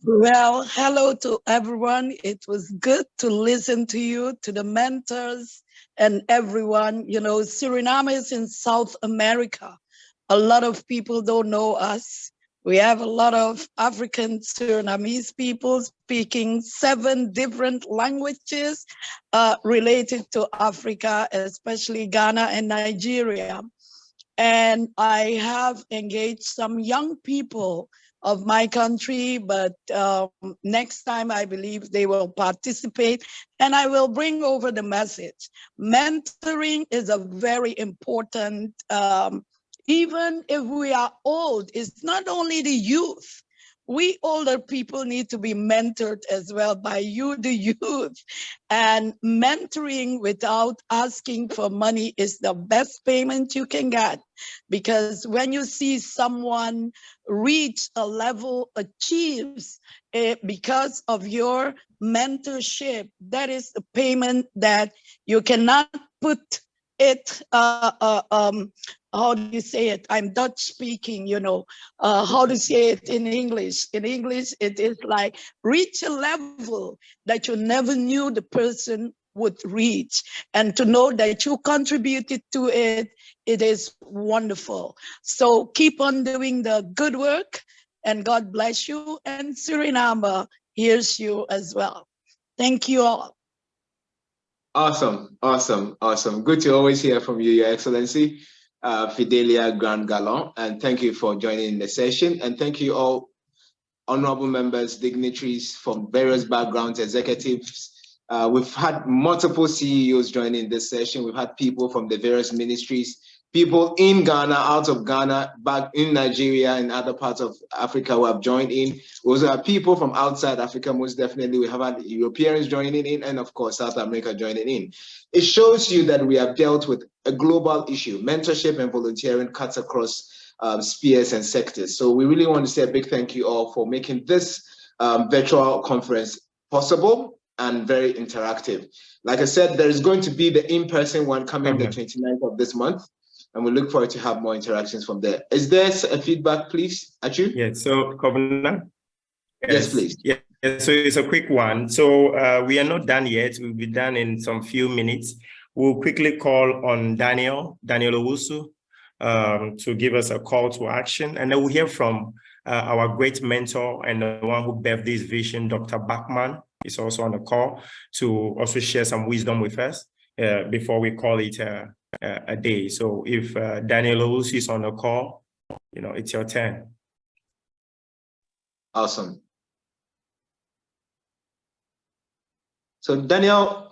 Well, hello to everyone. It was good to listen to you, to the mentors and everyone. You know, Suriname is in South America. A lot of people don't know us. We have a lot of African Surinamese people speaking 7 different languages related to Africa, especially Ghana and Nigeria. And I have engaged some young people of my country, but next time I believe they will participate and I will bring over the message. Mentoring is a very important, even if we are old, it's not only the youth. We older people need to be mentored as well by you, the youth. And mentoring without asking for money is the best payment you can get. Because when you see someone reach a level, achieves because of your mentorship, that is the payment that you cannot put it, how do you say it? I'm Dutch speaking, you know, how to say it in English. In English, it is like reach a level that you never knew the person would reach. And to know that you contributed to it, it is wonderful. So keep on doing the good work and God bless you. And Suriname hears you as well. Thank you all. Awesome, awesome, awesome. Good to always hear from you, Your Excellency. Fidelia Grand Galon, and thank you for joining the session. And thank you all, honorable members, dignitaries from various backgrounds, executives. We've had multiple CEOs joining this session. We've had people from the various ministries, people in Ghana, out of Ghana, back in Nigeria and other parts of Africa who have joined in. We also have people from outside Africa, most definitely. We have had Europeans joining in, and of course, South America joining in. It shows you that we have dealt with a global issue. Mentorship and volunteering cuts across spheres and sectors. So we really want to say a big thank you all for making this virtual conference possible and very interactive. Like I said, there is going to be the in-person one coming the 29th of this month, and we look forward to have more interactions from there. Is there a feedback, please, Achu? Yes, so Governor? Yes, please. Yeah, so it's a quick one. So we are not done yet. We'll be done in some few minutes. We'll quickly call on Daniel Owusu to give us a call to action. And then we'll hear from our great mentor and the one who birthed this vision, Dr. Buckman, is also on the call to also share some wisdom with us before we call it a day. So if Daniel Owusu is on the call, you know, it's your turn. Awesome. So Daniel,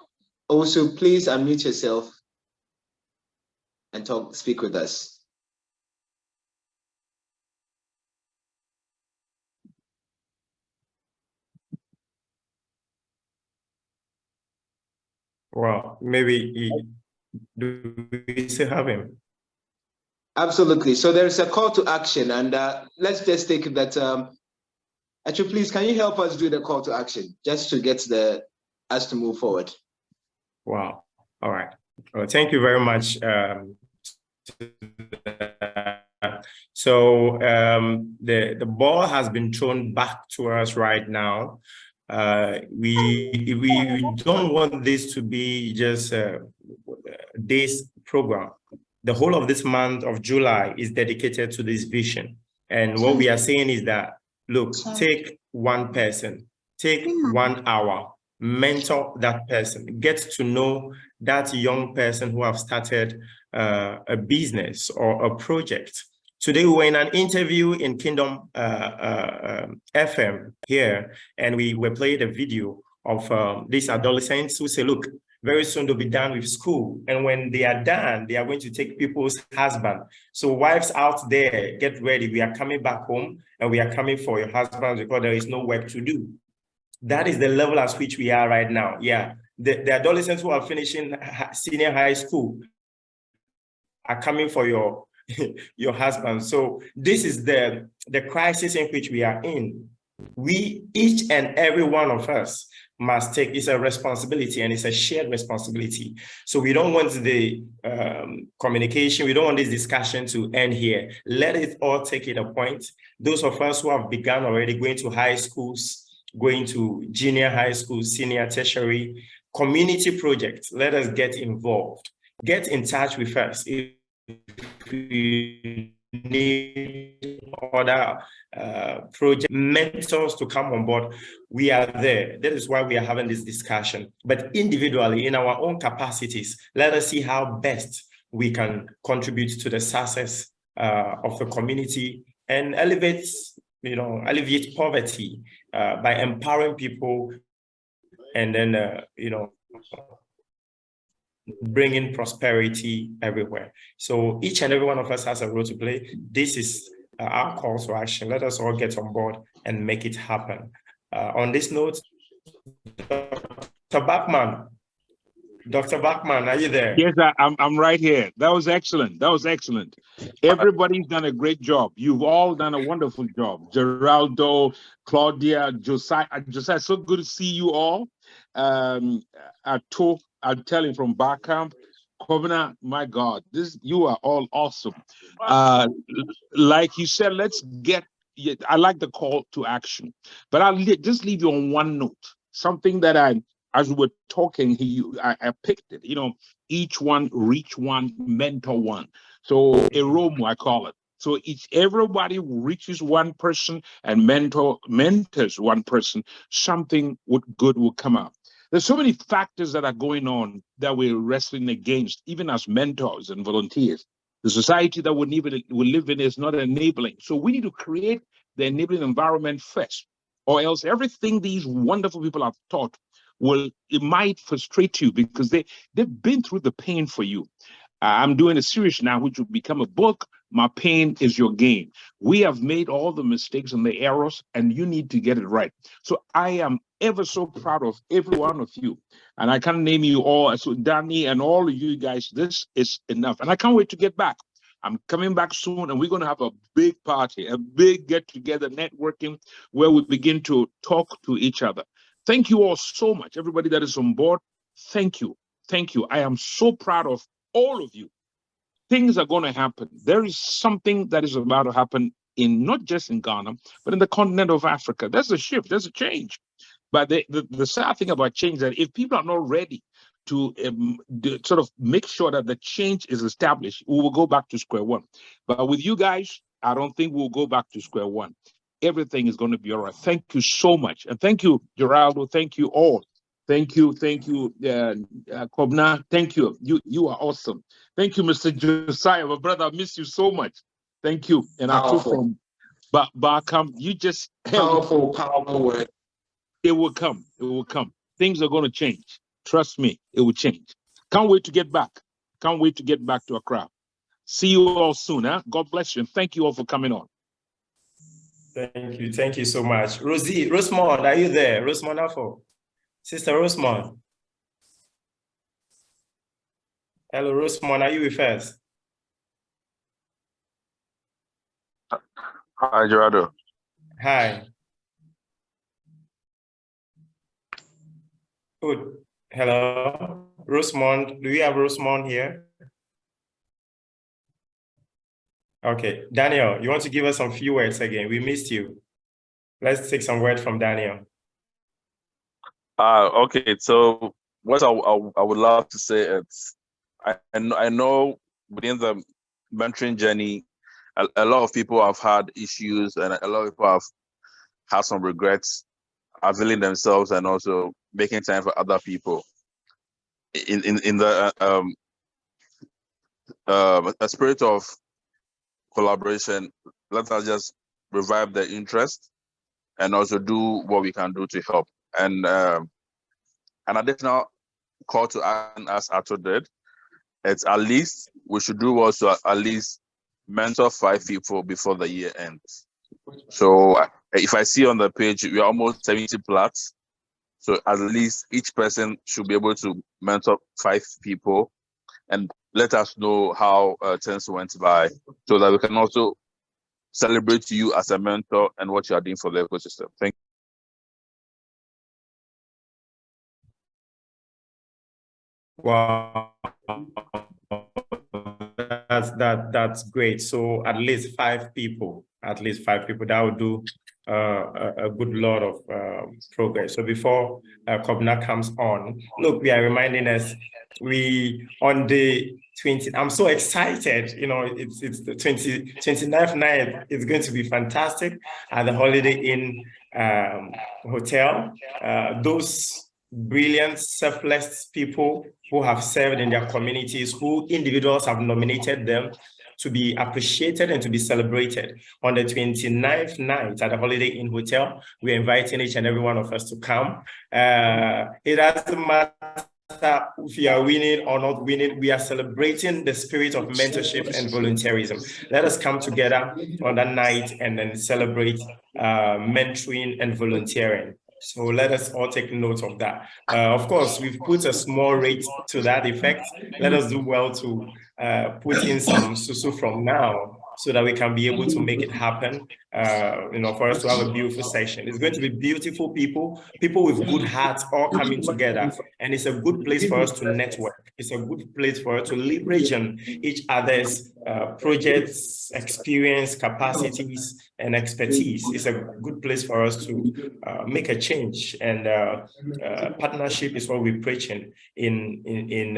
also please unmute yourself and speak with us. Well, maybe do we still have him? Absolutely. So there's a call to action, and let's just take that. Actually, please, can you help us do the call to action just to get us to move forward? Wow. All right. Well, thank you very much. So the ball has been thrown back to us right now. We don't want this to be just a day's program. The whole of this month of July is dedicated to this vision. And what we are saying is that, look, take one person, take 1 hour, mentor that person, get to know that young person who have started a business or a project. Today, we were in an interview in Kingdom FM here, and we were playing a video of these adolescents who say, look, very soon they'll be done with school. And when they are done, they are going to take people's husband. So wives out there, get ready. We are coming back home and we are coming for your husbands because there is no work to do. That is the level at which we are right now. Yeah, the adolescents who are finishing senior high school are coming for your husband. So this is the crisis in which we are in. We, each and every one of us, must take, it's a responsibility, and it's a shared responsibility. So we don't want the communication, we don't want this discussion to end here. Let it all take it a point. Those of us who have begun already going to high schools, going to junior high school, senior tertiary, community projects, let us get involved. Get in touch with us. If you need other project mentors to come on board, we are there. That is why we are having this discussion. But individually, in our own capacities, let us see how best we can contribute to the success of the community and alleviate poverty by empowering people and then, bringing prosperity everywhere. So each and every one of us has a role to play. This is our call to action. Let us all get on board and make it happen. On this note, Dr. Buckman, are you there? Yes, I'm right here. That was excellent. That was excellent. Everybody's done a great job. You've all done a wonderful job. Geraldo, Claudia, Josiah, so good to see you all. I'm telling from Barcamp, Kovina, my God, you are all awesome. Like you said, I like the call to action, but I'll just leave you on one note, something that as we were talking, I picked it, each one, reach one, mentor one. So Eromo, I call it. So everybody reaches one person and mentors one person, something good will come out. There's so many factors that are going on that we're wrestling against, even as mentors and volunteers. The society that we live in is not enabling. So we need to create the enabling environment first, or else everything these wonderful people have taught it might frustrate you because they've been through the pain for you. I'm doing a series now, which will become a book. My pain is your gain. We have made all the mistakes and the errors, and you need to get it right. So I am ever so proud of every one of you. And I can't name you all. So Danny and all of you guys, this is enough. And I can't wait to get back. I'm coming back soon, and we're going to have a big party, a big get-together networking where we begin to talk to each other. Thank you all so much. Everybody that is on board, thank you. Thank you. I am so proud of all of you. Things are going to happen. There is something that is about to happen not just in Ghana, but in the continent of Africa. There's a shift, there's a change. But the sad thing about change is that if people are not ready to sort of make sure that the change is established, we will go back to square one. But with you guys, I don't think we'll go back to square one. Everything is going to be all right. Thank you so much. And thank you, Geraldo. Thank you all. Thank you, Kobna. Thank you. You are awesome. Thank you, Mr. Josiah, my brother. I miss you so much. Thank you. And I took from Barcamp. You just powerful word. It will come. It will come. Things are going to change. Trust me, it will change. Can't wait to get back. Can't wait to get back to Accra. See you all soon. Huh? God bless you. And thank you all for coming on. Thank you. Thank you so much. Rosemond, are you there? Rosemond Afo. Sister Rosemond. Hello, Rosemond, are you with us? Hi, Gerardo. Hi. Good. Hello, Rosemond. Do we have Rosemond here? Okay, Daniel, you want to give us some few words again? We missed you. Let's take some words from Daniel. Okay, so what I would love to say is, I know within the mentoring journey, a lot of people have had issues, and a lot of people have had some regrets, availing themselves and also making time for other people. In the a spirit of collaboration, let us just revive the interest and also do what we can do to help. And an additional call to action, as Ato did, it's at least we should do also at least mentor 5 people before the year ends. So if I see on the page, we are almost 70 plots. So at least each person should be able to mentor 5 people and let us know how things went by, so that we can also celebrate you as a mentor and what you are doing for the ecosystem. Thank you. Wow, that's great. So at least 5 people, that would do a good lot of progress. So before Kobna comes on, look, we are reminding us, we on the 20th, I'm so excited, you know, it's the 29th night. It's going to be fantastic at the Holiday Inn Hotel. Those brilliant, selfless people who have served in their communities, who individuals have nominated them to be appreciated and to be celebrated. On the 29th night at the Holiday Inn Hotel, we're inviting each and every one of us to come. It doesn't matter if you are winning or not winning, we are celebrating the spirit of mentorship and volunteerism. Let us come together on that night and then celebrate mentoring and volunteering. So let us all take note of that. Of course, we've put a small rate to that effect. Let us do well to put in some susu from now so that we can be able to make it happen, you know, for us to have a beautiful session. It's going to be beautiful people with good hearts all coming together. And it's a good place for us to network. It's a good place for us to leverage on each other's projects, experience, capacities, and expertise. It's a good place for us to make a change. And partnership is what we're preaching in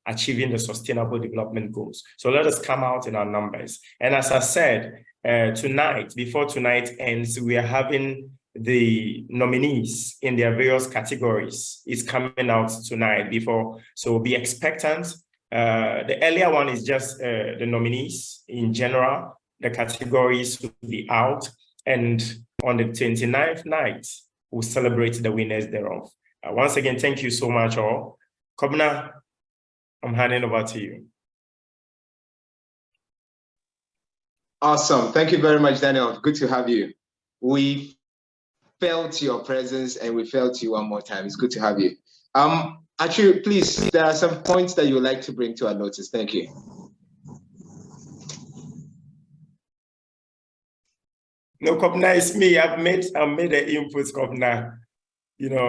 achieving the sustainable development goals. So let us come out in our numbers. And as I said, tonight, before tonight ends, we are having the nominees in their various categories. It's coming out tonight before, so be expectant. The earlier one is just the nominees in general. The categories will be out, and on the 29th night, we'll celebrate the winners thereof. Once again, thank you so much all. Kobna, I'm handing over to you. Awesome. Thank you very much, Daniel. Good to have you. We felt your presence and we felt you one more time. It's good to have you. Actually, please, there are some points that you would like to bring to our notice. Thank you. No, Kobna, it's me. I've made the inputs, Kobna. You know,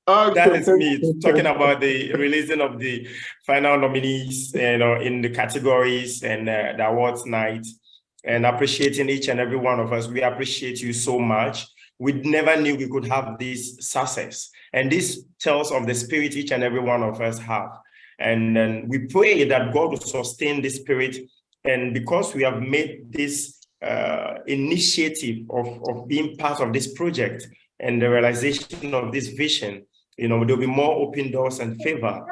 that is me talking about the releasing of the final nominees, you know, in the categories and the awards night, and appreciating each and every one of us. We appreciate you so much. We never knew we could have this success, and this tells of the spirit each and every one of us have. And then we pray that God will sustain this spirit, and because we have made this initiative of being part of this project and the realization of this vision, you know, there'll be more open doors and favor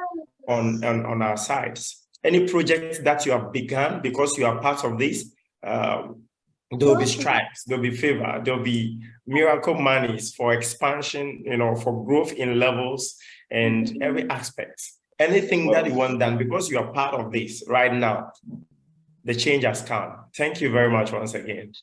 on our sides. Any project that you have begun because you are part of this, there'll be stripes, there'll be favor, there'll be miracle monies for expansion, you know, for growth in levels and every aspect. Anything that you want done because you are part of this right now, the change has come. Thank you very much once again.